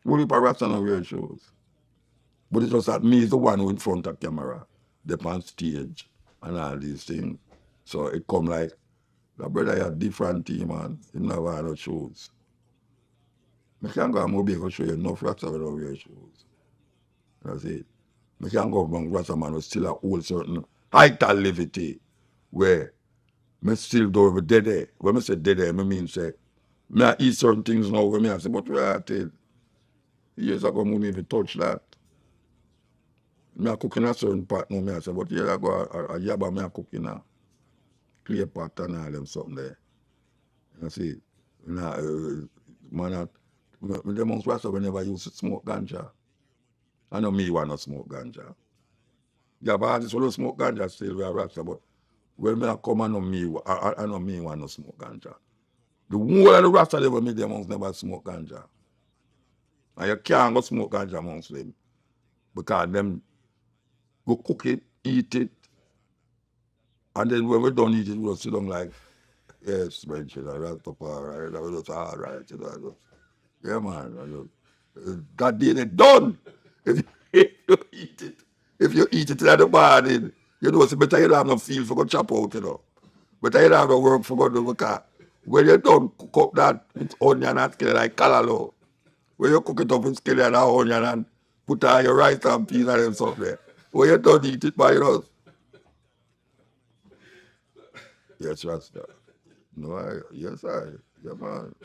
What if a Rasta don't wear shoes? But it's just that me is the one who in front of camera, the on stage and all these things. So it come like, the brother has different team, man. He never wear no shoes. I can't go and Mobile show you enough Rasta don't wear shoes. That's it. I can't go among Rasta man who still hold certain height and levity where I still do over dead. When I say dead, I mean say, I eat certain things now when I say, but where I tell years ago, I even touch that. I cooking a certain part now, I say, but years ago, a yaba I cooking a clear pot and all them something there. You see, man, the monks Rasta we never used to smoke ganja. I know me want to smoke ganja. Yeah, but I just want to smoke ganja still we are Rasta, but when I come, I know me want to smoke ganja. The whole of the Rasta they will make them monks never smoke ganja. And you can't go smoke ganja amongst them. Because them go cook it, eat it, and then when we don't eat it, we'll sit down like, yes, man, you know, that's all right, that's all right, you know. Yeah, man. That day they done. if you eat it, if you eat it in the morning, you know, it's better you don't have no feel for go chop out, you know. Better you don't have no work for go do because when you don't cook up that with onion and skin like callaloo, when you cook it up with skin and onion and put on your rice and peas and them stuff there, when you don't eat it by your house. Yes, Rasta. No, yeah, man.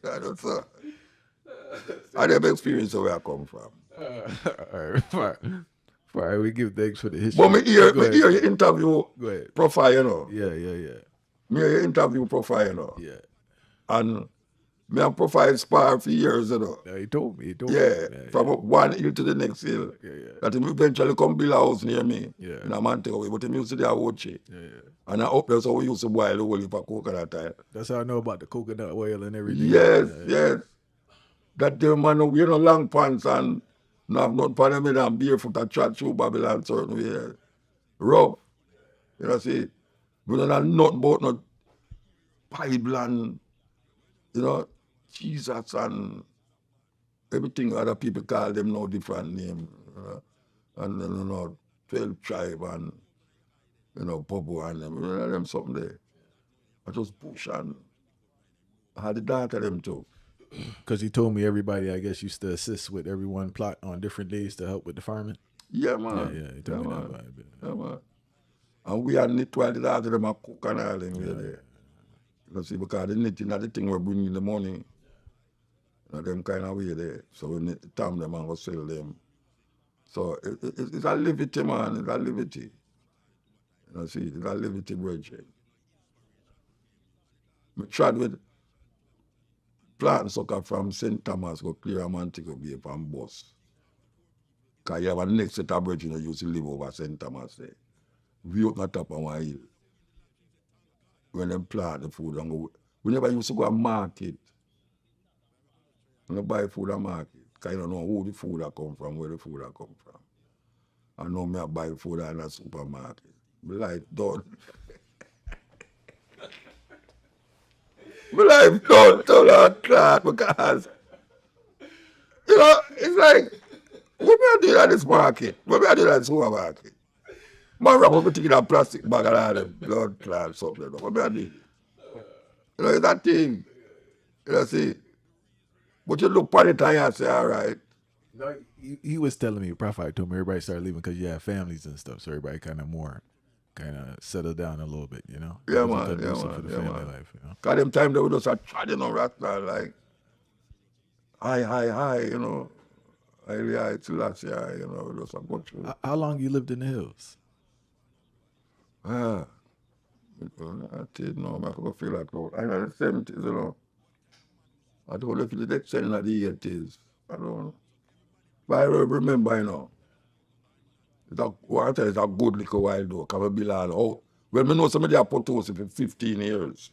I don't know. I never experienced where I come from. All right, fine. We give thanks for the history. But me hear Go ahead. your interview Go ahead. profile, you know. Yeah. Me hear your interview profile, you know. Yeah. And me a profile spar for years, you know. No, he told me. Yeah, from one hill to the next hill. Yeah. That him eventually come build a house near me. Yeah. In a Montego, but him used to do a Ochi. Yeah. And I up there, so we used to boil the whole heap of coconut oil. That's how I know about the coconut oil and everything. Yes. That the man, we no long pants and no have not pan them in and barefoot and chat through Babylon certain way. Rough. You know, see, we don't have nothing about no Bible and, you know, Jesus and everything other people call them no different name. And you know, 12 tribe and, you know, Bobo and them. You know, them something there. I just push and I had the daughter them too. Because he told me everybody, I guess, used to assist with everyone plot on different days to help with the farming. Yeah, man. Yeah, he told me that vibe. Yeah, man. And we had knit while the daughter them a cook and all them there. You see, because the knitting are the thing we bring in the money. You know, them kind of way there. So we need to tam them and go sell them. So it's a liberty, man. It's a liberty. You know, see, it's a liberty, brethren. I tried with plant sucker from St. Thomas go clear a man take a be from bus. Because you have a next set of brethren who used to live over St. Thomas there. We up on top of one hill. When them plant the food and go, we never used to go to market. We don't buy food at market. Because you don't know who the food that come from, where the food that come from. I know me I buy food in a supermarket. My life done. My life done to that cloth because, you know, it's like, what me I do at this market? What me I do at the supermarket? Man wrap everything in a plastic bag and all them blood clot something. What me I do? You know, it's that thing. You know, see. But you look on it and you say, all right. No, he was telling me, Prophet told me everybody started leaving because you have families and stuff. So everybody kind of settled down a little bit, you know? Yeah, It was man. conducive for the family life, you know? Because them time they would just try, you know, Rasta, like, high, you know. High, till last year, you know, just a go through. How long you lived in the hills? I didn't know, I could feel like, I know the 70s, you know. I don't know if it's the extent of the 80s. I don't know. But I remember, you know, it's a good little while though. Because we be like, oh, well, I know somebody have put house for 15 years.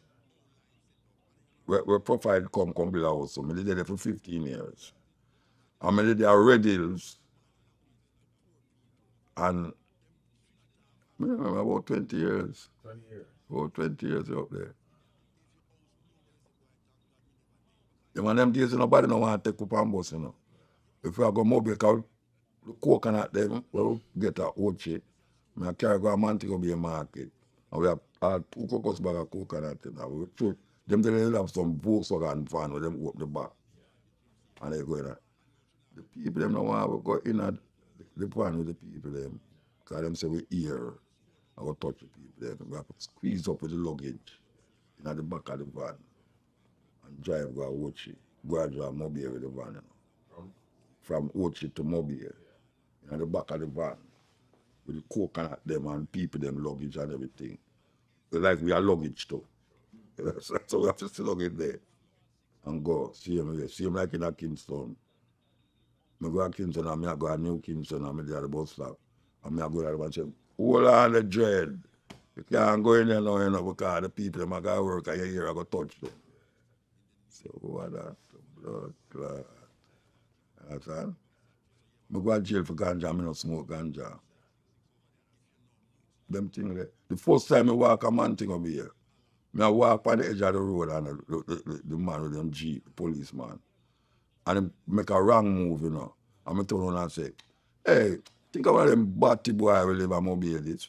Where profile come build a house. So I did it for 15 years. And I did the Red Hills. And I remember about 20 years. 20 years. About 20 years up there. Them them days, nobody don't want to take up and bus, you know. If I go mobile, because the coconut them, well, get a oche. I carry go a man to go be a market. And we have 2 cocos bag of coconut. And we them they have some Volkswagen van where them open the back. And they go in there. The people them don't want to go in at the van with the people them. Because them say we here. I go touch the people them. We have to squeeze up with the luggage in at the back of the van. And drive go to Ochi. Go and drive Mobile with the van, you know. From Ochi to Mobile. In the back of the van. With the coconut them and people them luggage and everything. Like we are luggage too. So we have to still luggage there. And go. See him like in a Kingston. I go to Kingston and I go to New Kingston and I go to the bus stop. And I go there and say, hold on the dread. You can't go in there now, you know, because the people them go to work and you hear I go touch them. So what that? Blood clot. Understand? I go to jail for ganja, I don't smoke ganja. Them things there. The first time I walk a man thing over here. I walk on the edge of the road and the man with them Jeep, the policeman. And he make a wrong move, you know. And I turn around and say, hey, think about them batty boy will live a mobile this.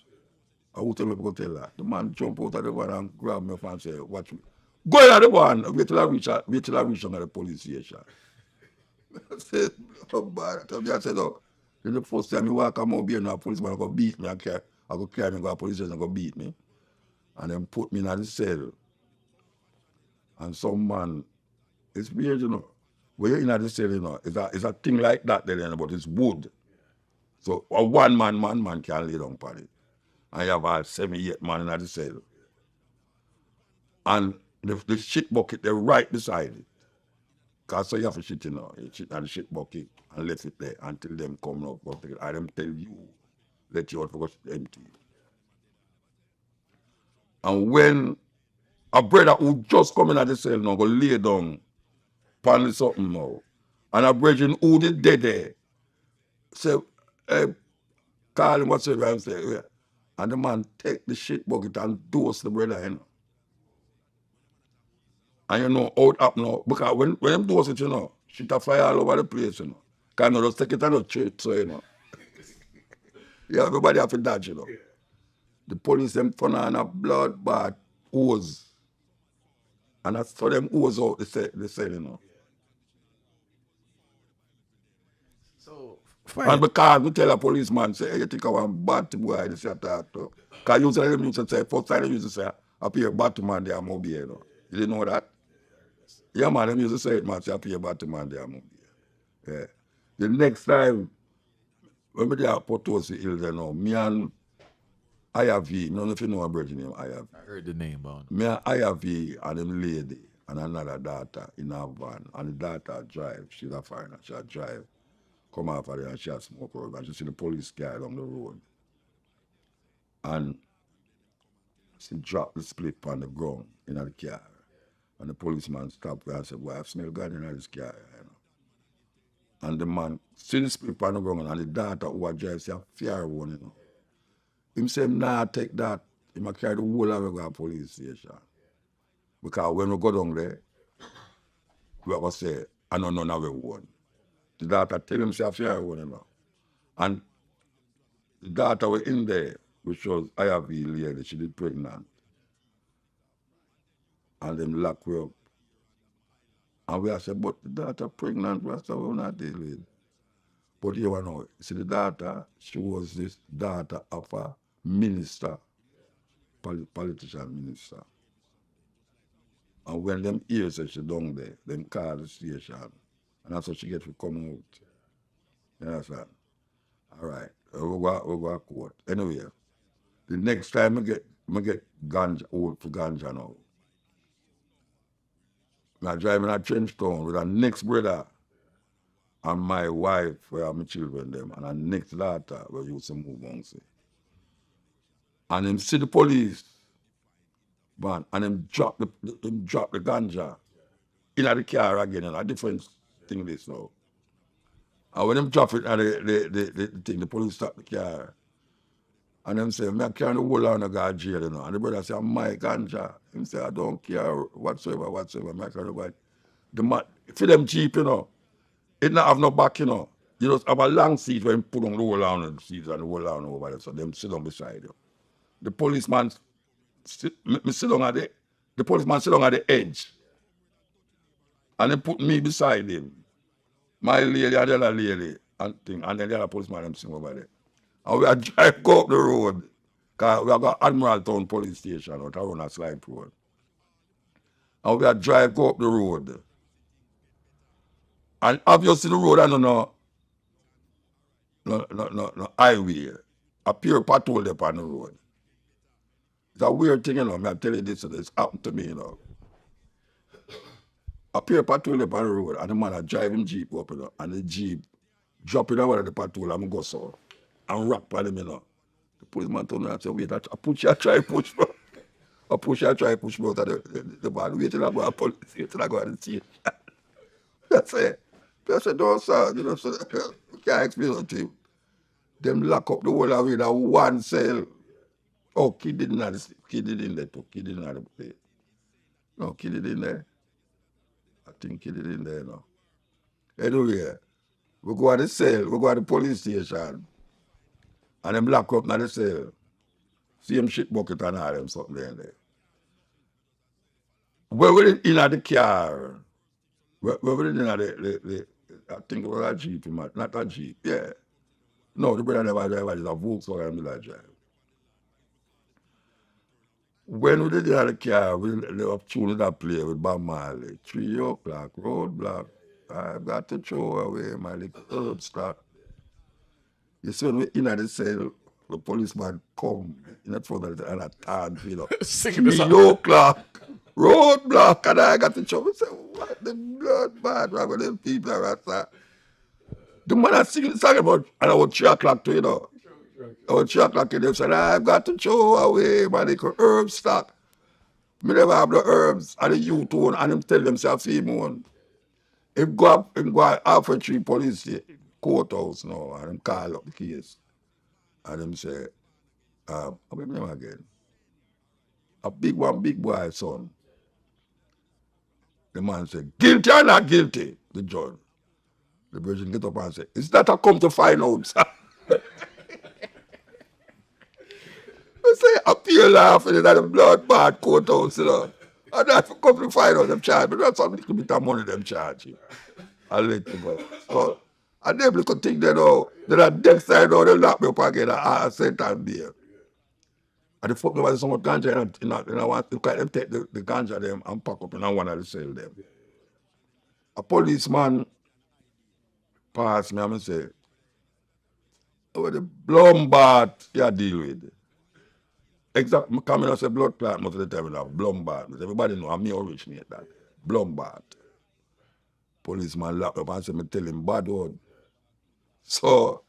I will tell me go tell that. The man jump out of the van and grab me and say, watch me. Go in at the van, wait till I reach on the police station. I said, oh bad. I said, oh, the first time you walk a mobile and a policeman go beat me, I go carry me go to police station and go beat me. And then put me in the cell. And some man, it's weird, you know. When you're in the cell, you know, it's a thing like that there, you know, but it's wood. So a one man can lay down on it. And you have a 7-8 man in the cell. And the shit bucket, they're right beside it. Because so you have to shit, you know, you shit in the shit bucket and left it there until them come up. But I them tell you, let you out because it's empty. And when a brother who just come in at the cell now go lay down pan something now, and a brother who did dead there, say, hey, call him whatsoever and say, yeah. And the man take the shit bucket and dose the brother, you know. And you know how it happen now. Because when them dose it, you know, shit a fly all over the place, you know. Because you just take it and not church, so you know. Yeah, everybody have to dodge, you know. The police them turn on a blood bath hose. And that's for them hose out the cell, you know. So And because we tell a policeman, say, hey, you think I want bad boy, this shit that. Because usually them used to say, first time they used to say, I pay a Batman there, I'm here, you know. You didn't know that? Yeah, man, them used to say it, man, say, I pay a Batman there, I'm here. Yeah. The next time, when we there at Potosi Hill, you know, me and IRV, I don't know if you know a brother named IRV. I heard the name on it. Me and IRV and them lady and another daughter in our van. And the daughter drive, she's a foreigner, she drive. Come off of there and she had smoke out and she see the police car along the road. And she dropped the split on the ground in the car. And the policeman stopped her and said, boy, I smell God in this car. You know? And the man see the split on the ground and the daughter who had drive say, a fear one, you know. Him say, nah, take that. He might carry the whole of the police station. Because when we go down there, we are going to say, I know none of it one. The daughter tell him, say, a fear one, you know. And the daughter was in there, which was IRV lady, she did pregnant. And them lock her up. And we have said, but the daughter pregnant, we said, we're not dealing with. But you know, see the daughter, she was this daughter of a minister, politician minister. And when them hear say she down there, them call the station. And that's how she get to come out. You understand? All right. We'll go to court. Anyway, the next time I get ganja, old for ganja now. I'm driving a Trenchtown with a next brother and my wife, where are my children them, and a next daughter where you used to move on, see. And him see the police, man, and him drop the ganja in the car again, and a different thing this now. And when him drop it and the thing, the police stop the car. And them say, I can't hold on to go to jail, you know. And the brother say, my ganja. Him say, I don't care whatsoever. I can't go. The man, for them cheap, you know. It not have no back, you know. You just have a long seat where you put on the whole on the seats and the whole on over there. So them sit down beside you. The policeman sit down at the policeman sit down at the edge. And they put me beside him. My lady and the other lady and thing. And then the other policeman them sing over there. And we are drive go up the road. Because we have got Admiral Town Police Station out around a Slide Road. And we are drive go up the road. And obviously the road I don't know no highway. A pure patrol there on the road. It's a weird thing, you know. I tell you this, it's happened to me, you know. A pure patrol there on the road, and the man a driving Jeep up, you know, and the Jeep dropping over the patrol and go so and rock on him, you know. The policeman told me and said, wait, I push you, I try push me. I push you, I try push me out of the man. Wait till I go to police, wait till I go to see. That's it. I said, don't sir, you know, so you can't explain it to him. Them lock up the whole of it in one cell. Oh, kid didn't have in there too. Kid didn't have the play. No, kid in there. I think kid in there now. Anyway, We go at the cell, we go at the police station, and them lock up in the cell. See them shit bucket and all them something there. Where we in the car, where we in the I think it was a Jeep, not a Jeep, yeah. No, the brother never drive, it's a Volkswagen Miller drive. When we did in the car, we have tuned that play with Bob Marley. 3 o'clock, roadblock. I've got to throw away my little herb stock. You see, when we in the cell, the policeman come in front of the and a tan, you know. Singing the 3 song. o'clock, roadblock, and I got to show. I said, what the blood bad wrong with them people are that? The man I singing the song about, and about 3 o'clock too, you know. About 3 o'clock, and they said, I've got to throw away my little herb stock. Me never have the herbs, and the youth one, and them tell themselves, see one. If go up, Alpha Tree Police courthouse now, and them call up the case, and them say, how many name again? A big boy son. The man said, guilty or not guilty? The judge. The virgin get up and say, is that I come to find out, sir? I say, appeal laughing in the blood bad courthouse, you know. And I come to find out them charge, but that's some little bit of money them charge you. I'll let you go. So, and them little thing they know, they're at death side now, they lock me up again, I sent and beer. And the fuck me was so much ganja and I want to them take the ganja them and pack up and I want to sell them. A policeman passed me and say, oh, the Blumbat you deal with. Exactly, coming and say blood clot most of the time we have Blumbat. Everybody know I'm me originate that. Blumbat. Policeman locked up and say me tell him bad word. So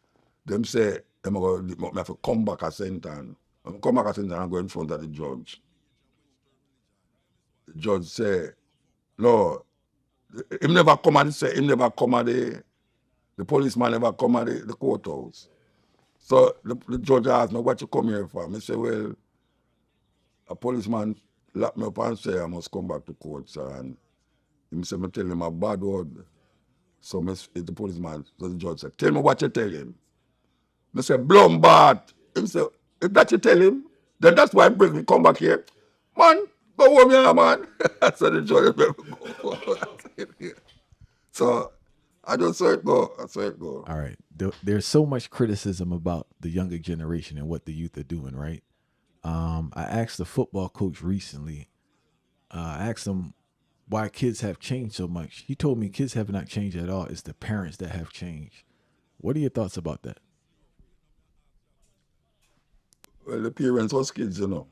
them say them me have to come back a sentence. When I come back a sentence and go in front of the judge. The judge say, no, him never come and say him never come at the policeman never come at the courthouse. So the judge asked me, what you come here for? I say, well, a policeman locked me up and say I must come back to court, sir. And he said, me tell him a bad word. So the policeman, so the judge said, tell me what you tell him. I said, Blumbat. He said, if that you tell him, then that's why I bring me come back here. Man, go home here, man. So the judge let me go. So I just saw it go. I saw it go. All right. There's so much criticism about the younger generation and what the youth are doing, right? I asked the football coach recently, I asked him why kids have changed so much. He told me kids have not changed at all. It's the parents that have changed. What are your thoughts about that? Well, the parents was kids, you know.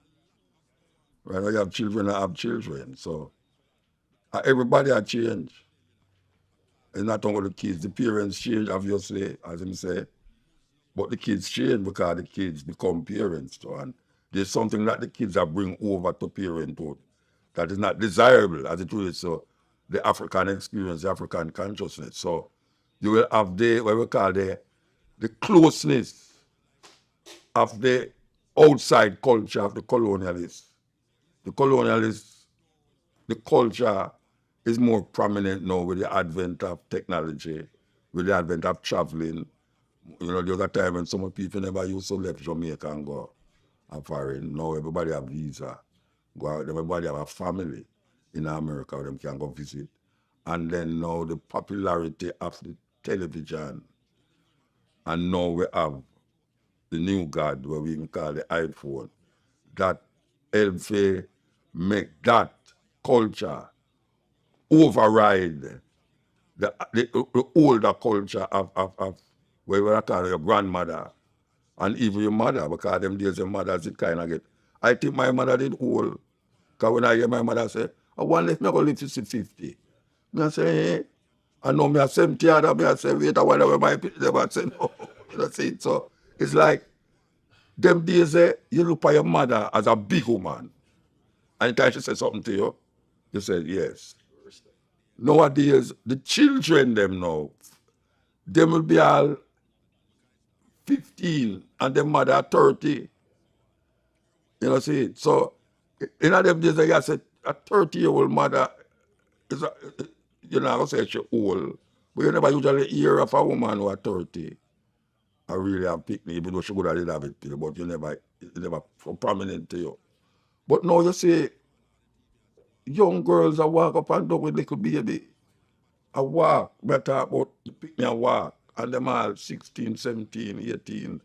Right now you have children, I have children. So everybody has changed. It's not only the kids. The parents change, obviously, as him say. But the kids change because the kids become parents. So, and there's something that the kids are bring over to parenthood that is not desirable as it is. So the African experience, the African consciousness. So you will have what we call the closeness of the outside culture of the colonialists. The colonialists, the culture is more prominent now with the advent of technology, with the advent of traveling. You know, the other time when some people never used to leave Jamaica and go foreign. Now everybody have visa. Go out, everybody have a family in America where them can go visit. And then now the popularity of the television. And now we have the new God, what we even call the iPhone, that helps make that culture override the older culture of where we call your grandmother and even your mother, because them days your mothers it kind of get. I think my mother did old. Because when I hear my mother say, I want to live to 50. I say, hey. I know me a 70 other, me I say, wait, I wonder where my people never say no. That's it. So it's like them days you look at your mother as a big woman. Anytime she says something to you, you say yes. Nowadays, the children them now, they will be all 15 and their mother 30. You know, see it. So in them days, I say a 30-year-old mother is you know, I say she's old But you never usually hear of a woman who are 30 I really have picked me, even though she could have did have it, but you never so prominent to you. But now you see young girls that walk up and down with little baby. I walk, better about pick me a walk, and them all 16, 17, 18.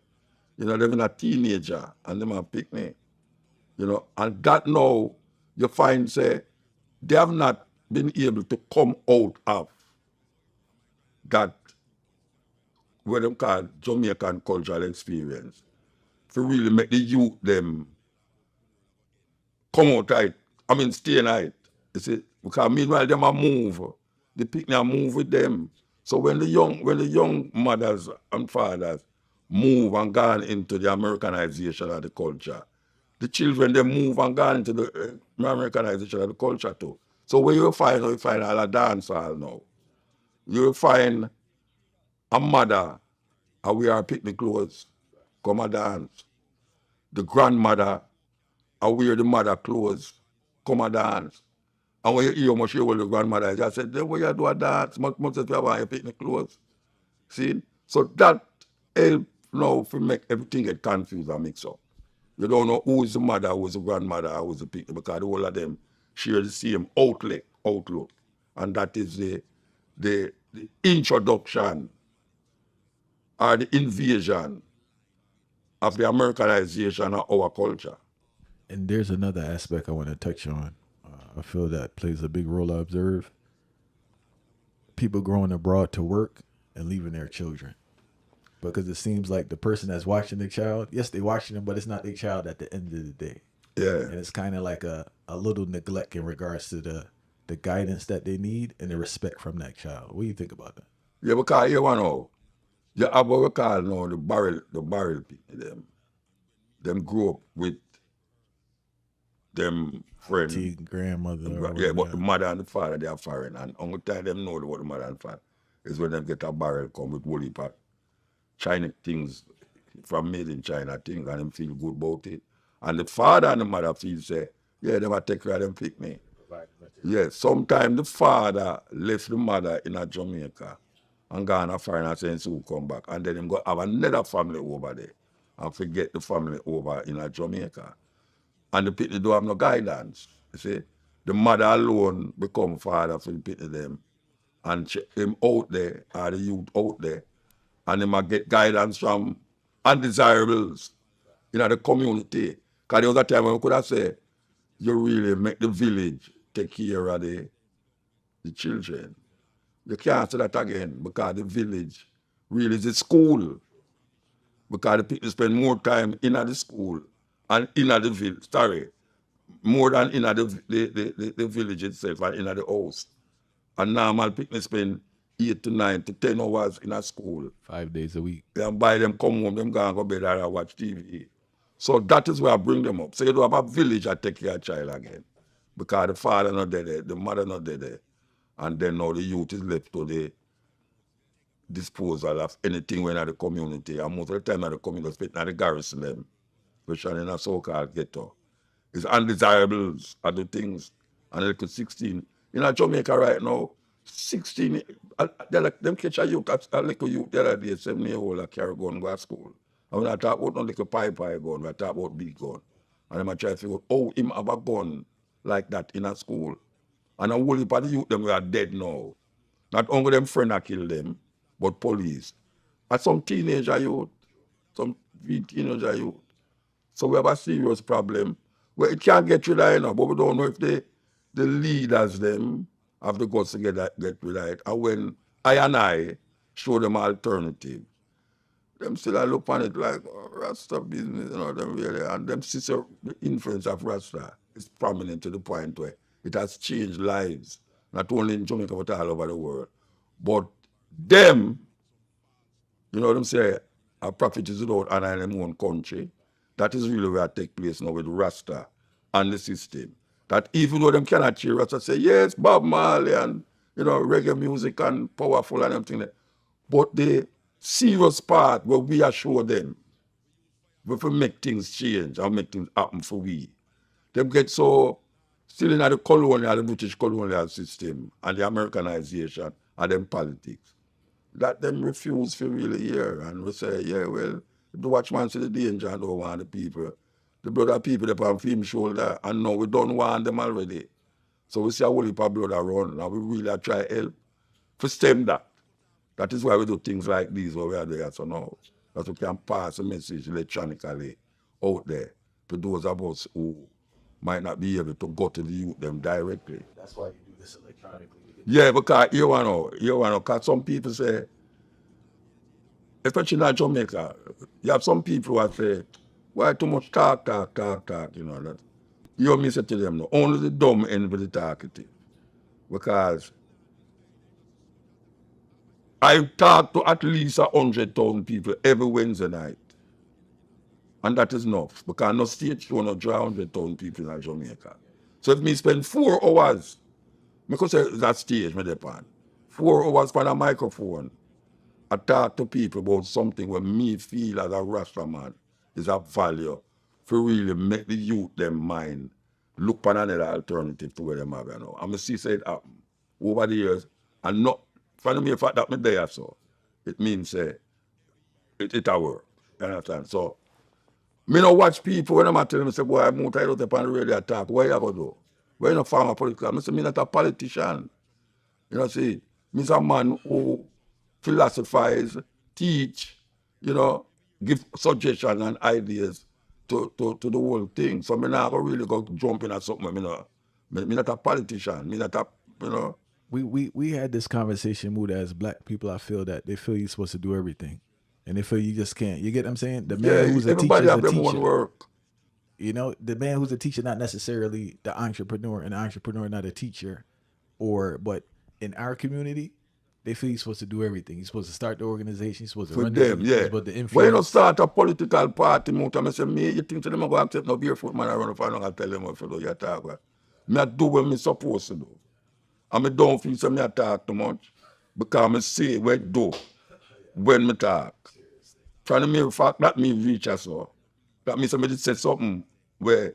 You know, they're in a teenager, and them are pick me. You know, and that now you find say they have not been able to come out of that what them call Jamaican cultural experience to really make the youth them come out right. I mean, stay in it. You see, because meanwhile them a move, the picnic a move with them. So when the young mothers and fathers move and gone into the Americanization of the culture, the children they move and gone into the Americanization of the culture too. So where you find all a dance hall now. You find a mother and wear picnic clothes, come a dance. The grandmother and wear the mother clothes, come a dance. And when you hear how much you the grandmother is, I said, then when you do a dance, much as you have on your picnic clothes. See? So that help now to make everything get confused and mix up. You don't know who is the mother, who is the grandmother, who is the picnic, because all of them share the same outlook. And that is the introduction or the invasion of the Americanization of our culture. And there's another aspect I want to touch on. I feel that plays a big role. I observe people growing abroad to work and leaving their children, because it seems like the person that's watching the child, yes, they're watching them, but it's not their child at the end of the day. Yeah. And it's kind of like a little neglect in regards to the guidance that they need and the respect from that child. What do you think about that? Yeah, because you know, you have what we call now the barrel people, them grew up with them friend. Grandmother. Yeah, but the mother and the father, they are foreign. And only time them know what the mother and father is when them get a barrel come with woolly pot. China things from made in China things and them feel good about it. And the father and the mother feel say, yeah, they might take care of them picnic. Yeah, sometimes the father left the mother in a Jamaica and gone a foreigner since who come back. And then him go have another family over there and forget the family over in a Jamaica. And the people don't have no guidance. You see, the mother alone become father for the people them, and him out there, or the youth out there, and him a get guidance from undesirables in the community. Because there was a time when we could have said, you really make the village take care of the children. You can't say that again because the village really is a school. Because the people spend more time in the school and in the village, more than in the village itself and in the house. And normal people spend 8 to 9 to 10 hours in a school. 5 days a week. And by them come home, them go and go bed and watch TV. So that is where I bring them up. So you do have a village that take care of child again. Because the father not there, the mother not there. And then now the youth is left to the disposal of anything when at the community. And most of the time at the community, especially at the garrison them, especially in a so-called ghetto. It's undesirables are the things. And like 16. In Jamaica right now, 16, they're like, them catch a youth, a little youth the other day, 7-year-old, that carry gun go to school. And when I talk about no little pipe gun, I talk about big gun. And I'm trying to figure out, oh, him have a gun like that in a school. And a whole heap of the youth, them are dead now. Not only them friend that kill them, but police. And some teenager youth, some teenager youth. So we have a serious problem. Well, it can't get rid of it, but we don't know if the leaders them have the guts to get rid of it. And when I show them alternative, them still I look on it like Rasta business, them really, and them sister the influence of Rasta is prominent to the point where it has changed lives, not only in Jamaica but all over the world. But them, you know what I'm saying, a prophet is without honor in their own country. That is really where it takes place now with Rasta and the system. That even though them cannot cheer Rasta, say, yes, Bob Marley and reggae music and powerful and everything. But the serious part where we assure them, we will make things change and make things happen for we. Them get so still in the British colonial system and the Americanization and them politics. that them refuse to really hear. And we say, yeah, well, the watchman see the danger and don't want the people. The brother people up on film shoulder, and now we don't want them already. So we see a whole heap of blood around, and we really try help to stem that. That is why we do things like these where we are there so now. That we can pass a message electronically out there to those of us who might not be able to go to the youth them directly. That's why you do this electronically. Yeah, because you know, because some people say, especially in Jamaica, you have some people who say, why too much talk, you know that. You me say to them, no, only the dumb envy the talkative. Because I talk to at least 100,000 people every Wednesday night. And that is enough. Because no state show no draw 100,000 people in Jamaica. So if me spend 4 hours, because that stage me depend, 4 hours on a microphone, I talk to people about something where me feel as a Rasta man is a value for really make the youth them mind look for another alternative to where them have now. And I see say it happen over the years and not from the mere fact that me there so it means it a work. You understand? So me no watch people when I'm telling me say boy I'm out I don't on the radio talk, what you gonna do? Where you no farmer political? I say me not a politician. You know, see, me's a man who philosophize, teach, you know, give suggestions and ideas to the whole thing. So me not really go jump in at something. Me not a politician. Me not a, you know. We had this conversation, Muda, as black people. I feel that they feel you're supposed to do everything, and they feel you just can't. You get what I'm saying? The man Yeah, who's a teacher everybody is have a their own teacher. work. You know, the man who's a teacher, not necessarily the entrepreneur, and the entrepreneur not a teacher, but in our community, they feel you're supposed to do everything. You're supposed to start the organization. You're supposed to For run them, the, yeah. You're supposed to influence. When you don't start a political party, I say, me, you think to them, I go accept no barefoot man around if I don't tell them what to do, you talk about. Me I do what me supposed to do. And I don't feel so me I talk too much. Because I say what I do when me talk. Trying to make fact that me reach us so. That means somebody say something where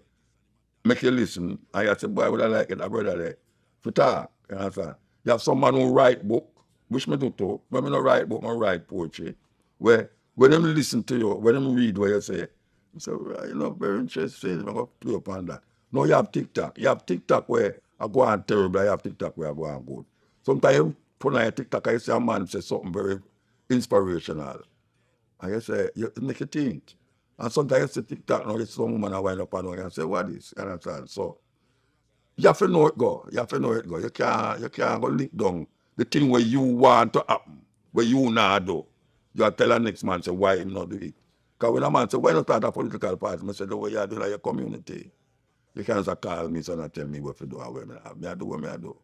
make you listen. And you say, boy, would I like it, a brother there. To talk. You understand? You have someone who write book, which me do too. When me not write book, I write poetry. Where when them listen to you, when them read what you say, you say, well, you know, very interesting. I'm going to play upon that. No, you have TikTok. You have TikTok where I go on terrible. You have TikTok where I go on good. Sometimes you put on your TikTok, I see a man say something very inspirational. And you say, you make you think. And sometimes you see TikTok now, it's some woman I wind up and say, what is? You understand? So you have to know it go. You have to know it go. You can't go lick down the thing where you want to happen, where you not do. You have to tell the next man say why him not do it. Because when a man say, why not start a political party? I say, the way you do like your community. You can't just call me so not tell me what to do and where I do what I do.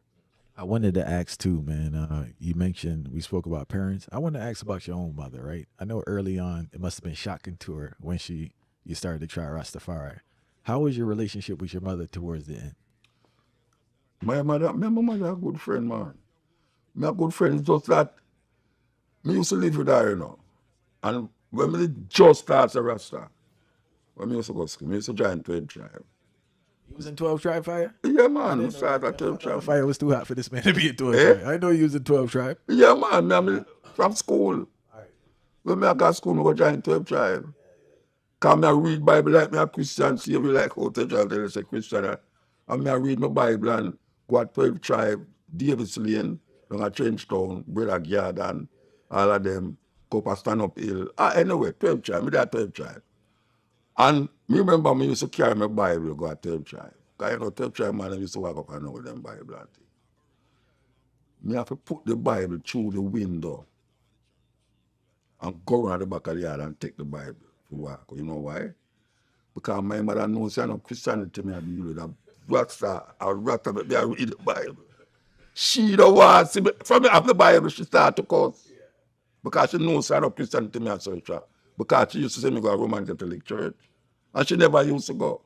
I wanted to ask too, man. You mentioned we spoke about parents. I want to ask about your own mother, right? I know early on it must have been shocking to her when you started to try Rastafari. How was your relationship with your mother towards the end? My mother a good friend, man. My good friend is just that me used to live with her, you know. And when me just start a Rasta, when me used to go school, me used to join 12 tribe. You was in 12 Tribe Fire? Yeah, man, we start at 12 The tribe. fire was too hot for this man to be in 12 Eh? Tribe. I know you was in 12 Tribe. Yeah, man, from school. When I got school, I go join 12 tribe. Because I read Bible like me a Christian, see me like how 12 tribe tell us a Christian. And I read my Bible and go at 12 tribe, Davis Lane, down at Trenchtown, Brother Garden, all of them, go up and stand up hill. Anyway, 12 tribe, me there 12 tribe. And me remember me used to carry my Bible go at 12 tribe. Because you know 12 tribe man, I used to walk up and down with them Bible and thing. Me have to put the Bible through the window and go around the back of the yard and take the Bible to walk. You know why? Because my mother knows I know Christianity me I deal with a rasta me I read the Bible. She don't want to see me from me have the Bible, she start to curse. Because she knows I know Christianity me I search her. Because she used to say me go to Roman Catholic church. And she never used to go.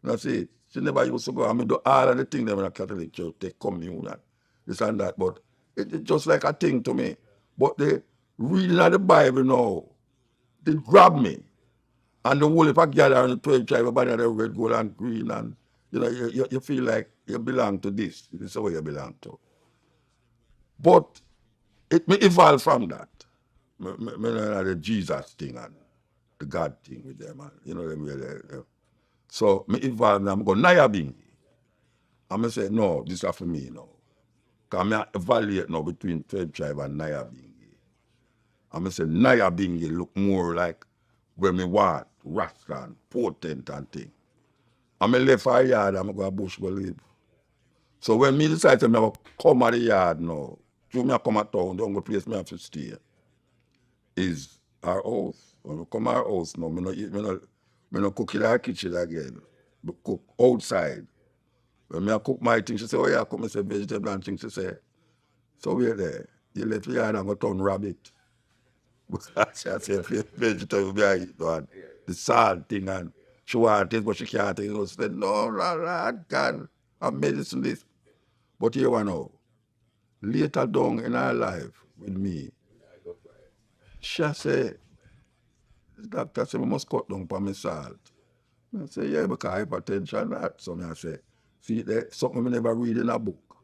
You know, see, she never used to go. I mean, do all of the things them in a Catholic church, they commune and this and that. But it's just like a thing to me. But the reading of the Bible now, they grab me. And the whole if I gather on the 12 tribe, everybody have red, gold, and green, and you know, you feel like you belong to this. This is what you belong to. But It me evolve from that. Me know the Jesus thing and the God thing with them, man. You know them really. So me evolve and I'm going Naya Bingi. And I say, no, this is for me now. Because I evaluate now between 12 tribe and Naya Bingi. And I say Naya Bingi look more like where me want, Rasta and potent and thing. And I left our yard and I go to bush go live. So when me decide to me come at the yard now, to me come at town, don't go place me have to stay, is our house. When we come our house now, me no cook in our kitchen again. We cook outside. When me I cook my thing, she say, oh yeah, come and say vegetable and things. She say, so we're there. You left the yard and go turn rabbit. Because she say vegetable me I eat one. The salt thing and she want it, but she can't take it. She said, no, God, I'm medicine this. But here one now. Later down in her life with me, she said, the doctor said, I must cut down on my salt. I say, yeah, because hypertension that. So I say, see, there something I never read in a book.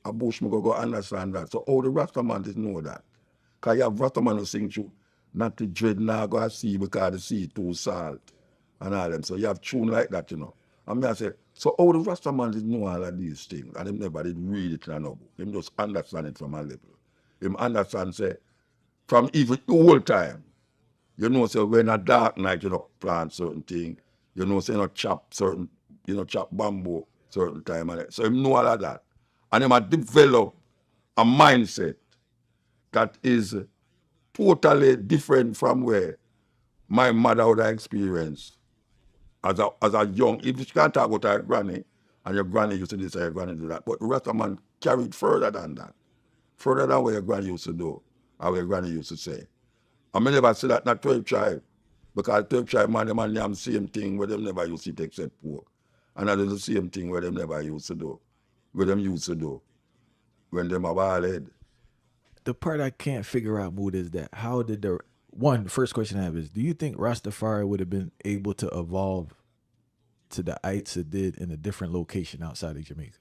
A bush me go understand that. So all the Rastaman is know that. Because you have Rastaman who sing through, not the dread now go to see because the sea too salt and all them. So you have tune like that, you know. And me I say, so all the Rastaman is know all of these things. And them never did read it in a book. Them just understand it from a level. Him understand say, from even the whole time, you know, so when a dark night, you know, plant certain thing, you know, say, you know, chop certain, you know, chop bamboo certain time. And so him know all of that. And him a develop a mindset that is totally different from where my mother would have experienced as a young, if you can't talk about her granny, and your granny used to do this, and your granny do that, but the rest of man carried further than that, further than what your granny used to do, or what your granny used to say. I may never say that not 12 tribe, because 12 tribe man, them and them same thing where them never used to eat except pork. And that is the same thing where them never used to do, where them used to do, when them have all head. The part I can't figure out, Mood, is that how did the first question I have is, do you think Rastafari would have been able to evolve to the heights it did in a different location outside of Jamaica?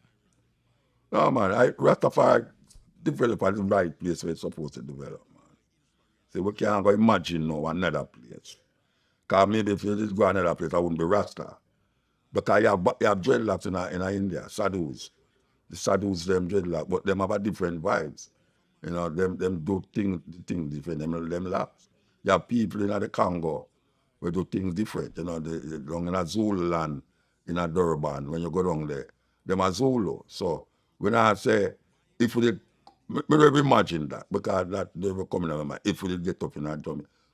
No, man, Rastafari develop at the right place where it's supposed to develop, man. See, we can't go imagine now another place. Because maybe if you just go another place, I wouldn't be Rasta. Because you have dreadlocks in India, sadhus. The sadhus, them dreadlocks, but them have a different vibes. You know, them do things different, them laughs. You have people in the Congo who do things different. You know, down in a Zulu land, in a Durban, when you go down there, them are Zulu. So when I say, if we did, me imagine that, because that they were coming in my mind, if we did get up in a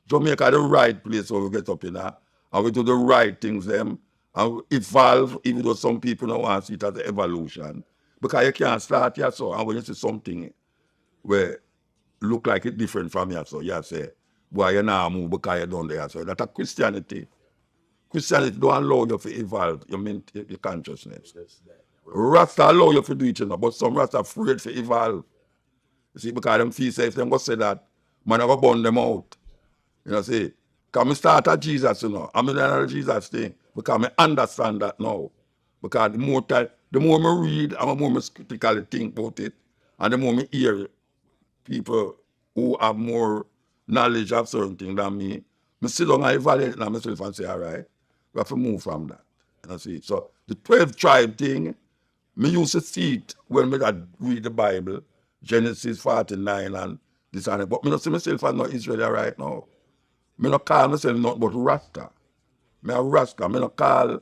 Jamaica the right place where we get up in a, and we do the right things them, and we evolve, even though some people don't want to see it as an evolution. Because you can't start here, so, and when you see something where look like it different from here, so you say, boy, you now move because you don't there. So that's a Christianity. Christianity don't allow you to evolve your consciousness. Rasta allow you to do it, you know, but some Rasta afraid to evolve. You see, because them feel say if them go say that, man, I go burn them out. You know, see, because I start at Jesus, you know, I'm in another Jesus thing, because I understand that now. Because the more I read, and the more I critically think about it, and the more I hear people who have more knowledge of certain things than me, I sit down and evaluate myself and say, all right, we have to move from that. You know, see, so the 12 tribe thing, me used to see it when me that read the Bible, Genesis 49 and this and that. But me not see myself as no Israeli right now. Me not call myself nothing but Rasta. Me a Rasta. Me not call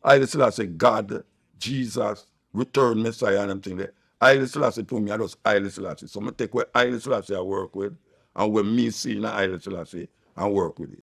Haile Selassie God, Jesus, return Messiah and them thing there. Haile Selassie to me, I just Haile Selassie. So me take what Haile Selassie I work with and when me see in Haile Selassie and work with it.